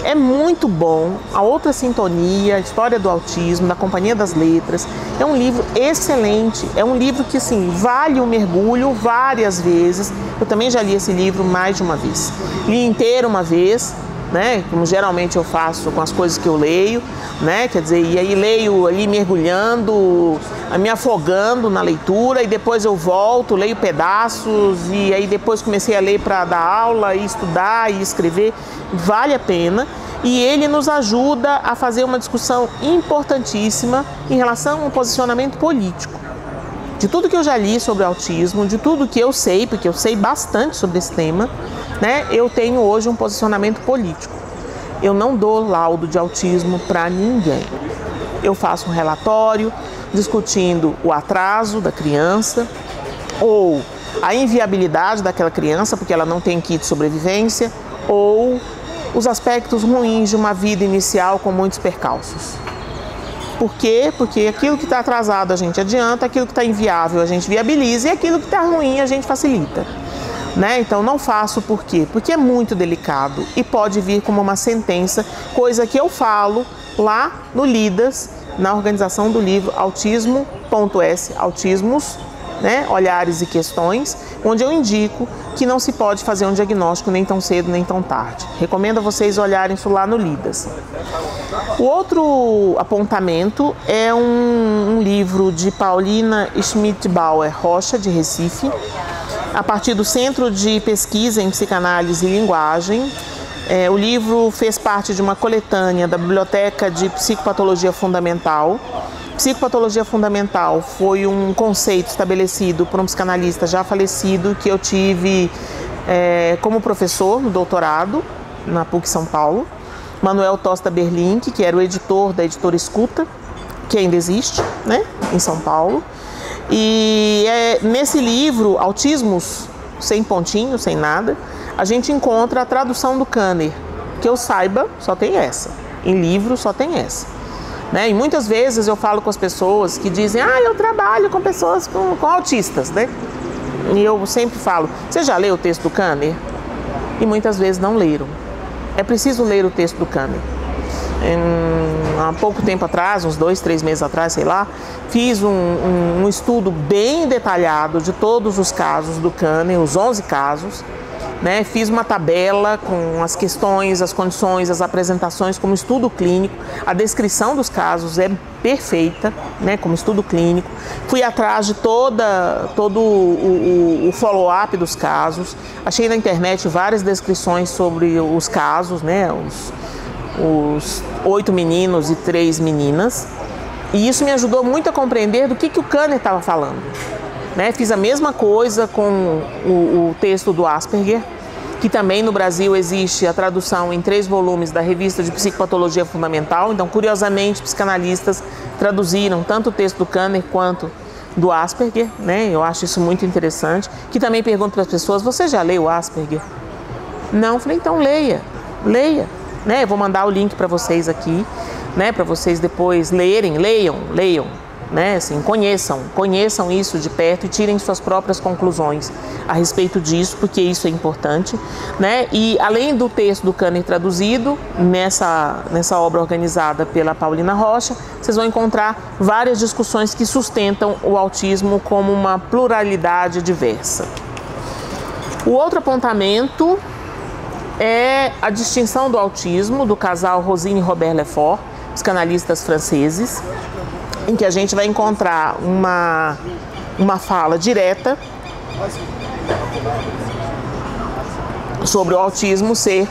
É muito bom. A Outra Sintonia, a História do Autismo, da Companhia das Letras. É um livro excelente. É um livro que, assim, vale o mergulho várias vezes. Eu também já li esse livro mais de uma vez. Li inteiro uma vez, né? Como geralmente eu faço com as coisas que eu leio, né? Quer dizer, e aí leio ali mergulhando, me afogando na leitura, e depois eu volto, leio pedaços, e aí depois comecei a ler para dar aula e estudar e escrever. Vale a pena, e ele nos ajuda a fazer uma discussão importantíssima em relação ao posicionamento político. De tudo que eu já li sobre autismo, de tudo que eu sei, porque eu sei bastante sobre esse tema, né, eu tenho hoje um posicionamento político. Eu não dou laudo de autismo para ninguém. Eu faço um relatório discutindo o atraso da criança ou a inviabilidade daquela criança porque ela não tem kit de sobrevivência, ou os aspectos ruins de uma vida inicial com muitos percalços. Por quê? Porque aquilo que está atrasado a gente adianta, aquilo que está inviável a gente viabiliza, e aquilo que está ruim a gente facilita. Né? Então não faço por quê? Porque é muito delicado e pode vir como uma sentença, coisa que eu falo lá no Lidas, na organização do livro Autismo.s, Autismos, né? Olhares e Questões, onde eu indico que não se pode fazer um diagnóstico nem tão cedo nem tão tarde. Recomendo a vocês olharem isso lá no Lidas. O outro apontamento é um livro de Paulina Schmidt-Bauer Rocha, de Recife, a partir do Centro de Pesquisa em Psicanálise e Linguagem. O livro fez parte de uma coletânea da Biblioteca de Psicopatologia Fundamental. Psicopatologia fundamental foi um conceito estabelecido por um psicanalista já falecido que eu tive como professor no doutorado na PUC São Paulo, Manuel Tosta Berlink, que era o editor da editora Escuta, que ainda existe, né, em São Paulo. E nesse livro, Autismos, sem pontinho, sem nada, a gente encontra a tradução do Kanner. Que eu saiba, só tem essa. Em livro, só tem essa. Né? E muitas vezes eu falo com as pessoas que dizem, eu trabalho com pessoas com autistas, né? E eu sempre falo, você já leu o texto do Kanner? E muitas vezes não leram. É preciso ler o texto do Kanner. Há pouco tempo atrás, uns 2, 3 meses atrás, sei lá, fiz um estudo bem detalhado de todos os casos do Kanner, os 11 casos, né? Fiz uma tabela com as questões, as condições, as apresentações como estudo clínico. A descrição dos casos é perfeita, né? Como estudo clínico. Fui atrás de todo o follow-up dos casos. Achei na internet várias descrições sobre os casos, né? Os 8 meninos e 3 meninas. E isso me ajudou muito a compreender do que o Kanner estava falando. Né? Fiz a mesma coisa com o texto do Asperger, que também no Brasil existe a tradução em 3 volumes da Revista de Psicopatologia Fundamental. Então, curiosamente, psicanalistas traduziram tanto o texto do Kanner quanto do Asperger, né? Eu acho isso muito interessante. Que também pergunto para as pessoas, você já leu o Asperger? Não, falei, então leia. Né? Eu vou mandar o link para vocês aqui, né? Para vocês depois leiam, né? Assim, conheçam isso de perto e tirem suas próprias conclusões a respeito disso, porque isso é importante, né? E além do texto do Kanner traduzido nessa obra organizada pela Paulina Rocha, vocês vão encontrar várias discussões que sustentam o autismo como uma pluralidade diversa. O outro apontamento é a distinção do autismo do casal Rosine e Robert Lefort, psicanalistas franceses, em que a gente vai encontrar uma fala direta sobre o autismo ser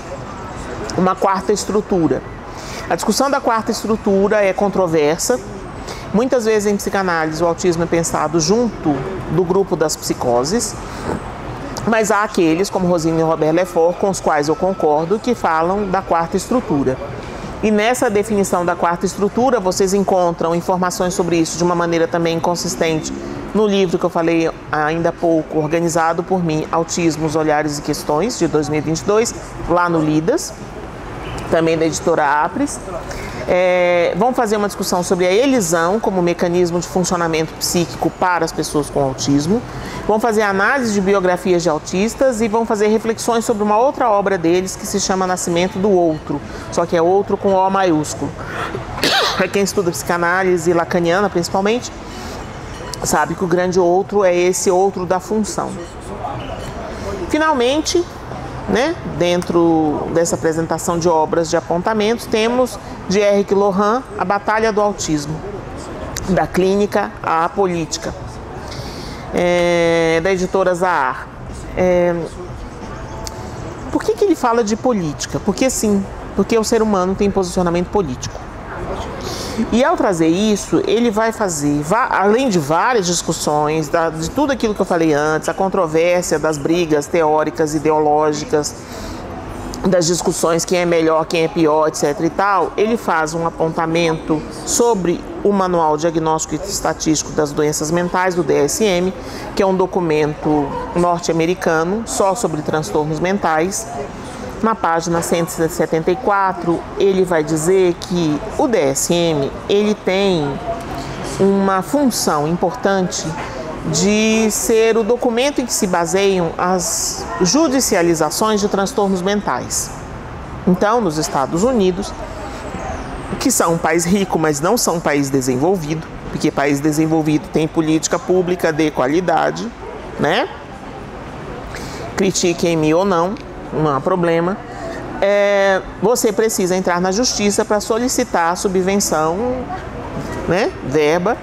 uma quarta estrutura. A discussão da quarta estrutura é controversa. Muitas vezes em psicanálise o autismo é pensado junto do grupo das psicoses, mas há aqueles, como Rosine e Robert Lefort, com os quais eu concordo, que falam da quarta estrutura. E nessa definição da quarta estrutura, vocês encontram informações sobre isso de uma maneira também consistente no livro que eu falei ainda há pouco, organizado por mim, Autismos, Olhares e Questões, de 2022, lá no Lidas, também da editora Apres. Vamos fazer uma discussão sobre a elisão como mecanismo de funcionamento psíquico para as pessoas com autismo. Vamos fazer análise de biografias de autistas e vamos fazer reflexões sobre uma outra obra deles que se chama Nascimento do Outro, só que é outro com O maiúsculo. Para quem estuda psicanálise lacaniana, principalmente, sabe que o grande outro é esse outro da função. Finalmente, né, dentro dessa apresentação de obras de apontamentos, temos de Eric Lohan, A Batalha do Autismo, da clínica à política, da editora Zahar. Por que ele fala de política? Porque sim, porque o ser humano tem posicionamento político. E ao trazer isso, ele vai fazer, além de várias discussões, de tudo aquilo que eu falei antes, a controvérsia das brigas teóricas, ideológicas, das discussões quem é melhor, quem é pior, etc. e tal, ele faz um apontamento sobre o Manual Diagnóstico e Estatístico das Doenças Mentais, do DSM, que é um documento norte-americano só sobre transtornos mentais. Na página 174, ele vai dizer que o DSM ele tem uma função importante de ser o documento em que se baseiam as judicializações de transtornos mentais. Então, nos Estados Unidos, que são um país rico, mas não são um país desenvolvido, porque país desenvolvido tem política pública de qualidade, né? Critiquem-me ou não há problema. Você precisa entrar na justiça para solicitar subvenção, né, verba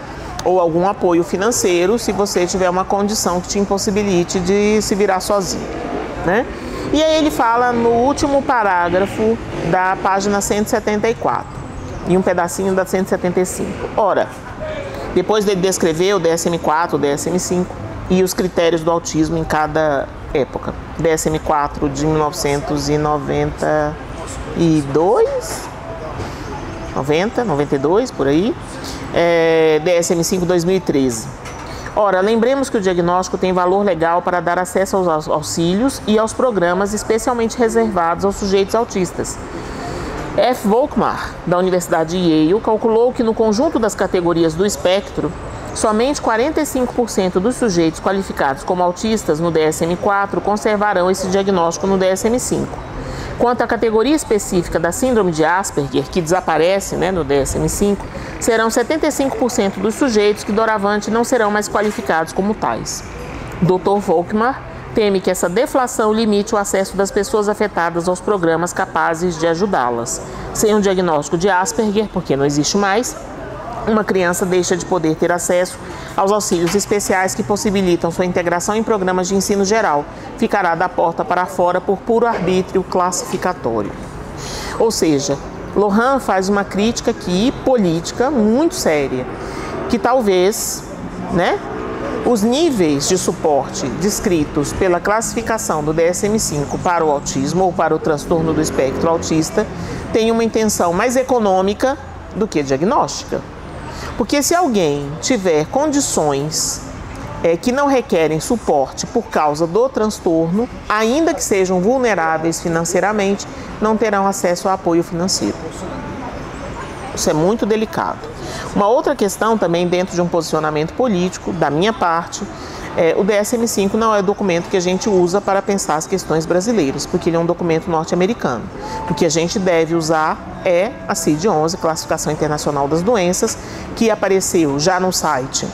ou algum apoio financeiro se você tiver uma condição que te impossibilite de se virar sozinho, né? E aí ele fala no último parágrafo da página 174 e um pedacinho da 175. Ora, depois dele descrever o DSM-4, o DSM-5 e os critérios do autismo em cada época. DSM-4 de 1992, 92, por aí. DSM-5 2013. Ora, lembremos que o diagnóstico tem valor legal para dar acesso aos auxílios e aos programas especialmente reservados aos sujeitos autistas. F. Volkmar, da Universidade de Yale, calculou que no conjunto das categorias do espectro, somente 45% dos sujeitos qualificados como autistas no DSM-4 conservarão esse diagnóstico no DSM-5. Quanto à categoria específica da síndrome de Asperger, que desaparece, no DSM-5, serão 75% dos sujeitos que doravante não serão mais qualificados como tais. Dr. Volkmar teme que essa deflação limite o acesso das pessoas afetadas aos programas capazes de ajudá-las. Sem um diagnóstico de Asperger, porque não existe mais, uma criança deixa de poder ter acesso aos auxílios especiais que possibilitam sua integração em programas de ensino geral. Ficará da porta para fora por puro arbítrio classificatório. Ou seja, Lohan faz uma crítica aqui política muito séria, que talvez, os níveis de suporte descritos pela classificação do DSM-5 para o autismo ou para o transtorno do espectro autista tenham uma intenção mais econômica do que diagnóstica. Porque se alguém tiver condições que não requerem suporte por causa do transtorno, ainda que sejam vulneráveis financeiramente, não terão acesso a apoio financeiro. Isso é muito delicado. Uma outra questão também dentro de um posicionamento político, da minha parte, o DSM-5 não é o documento que a gente usa para pensar as questões brasileiras, porque ele é um documento norte-americano. O que a gente deve usar é a CID-11, Classificação Internacional das Doenças, que apareceu já no site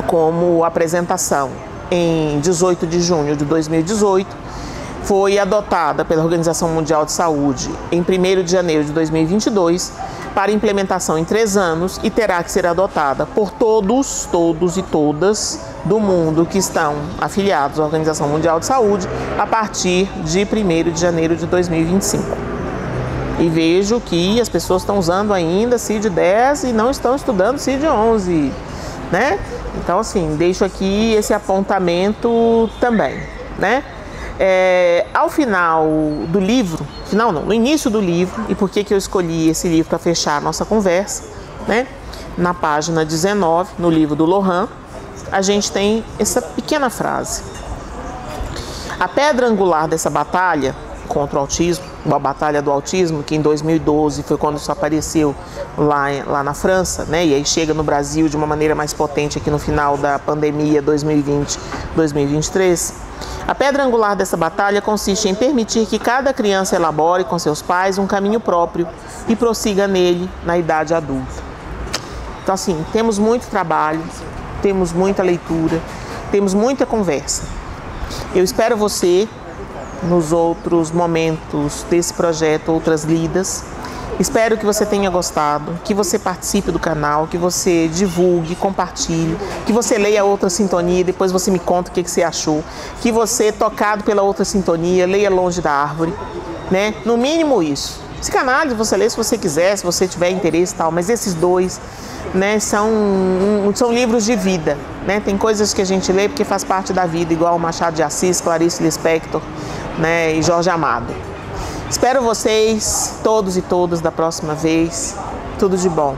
como apresentação em 18 de junho de 2018, foi adotada pela Organização Mundial de Saúde em 1º de janeiro de 2022, para implementação em 3 anos e terá que ser adotada por todos e todas do mundo que estão afiliados à Organização Mundial de Saúde a partir de 1º de janeiro de 2025. E vejo que as pessoas estão usando ainda CID-10 e não estão estudando CID-11, Então, assim, deixo aqui esse apontamento também, Ao final do livro, no início do livro, e por que eu escolhi esse livro para fechar a nossa conversa, na página 19, no livro do Lohan, a gente tem essa pequena frase. A pedra angular dessa batalha contra o autismo, a batalha do autismo, que em 2012 foi quando isso apareceu lá na França, e aí chega no Brasil de uma maneira mais potente aqui no final da pandemia 2020-2023, a pedra angular dessa batalha consiste em permitir que cada criança elabore com seus pais um caminho próprio e prossiga nele na idade adulta. Então, assim, temos muito trabalho, temos muita leitura, temos muita conversa. Eu espero você nos outros momentos desse projeto, outras lidas. Espero que você tenha gostado, que você participe do canal, que você divulgue, compartilhe, que você leia outra sintonia e depois você me conta o que você achou, que você, tocado pela outra sintonia, leia Longe da Árvore, No mínimo isso. Psicanálise você lê se você quiser, se você tiver interesse e tal, mas esses dois, são livros de vida, Tem coisas que a gente lê porque faz parte da vida, igual Machado de Assis, Clarice Lispector, e Jorge Amado. Espero vocês, todos e todas, da próxima vez. Tudo de bom.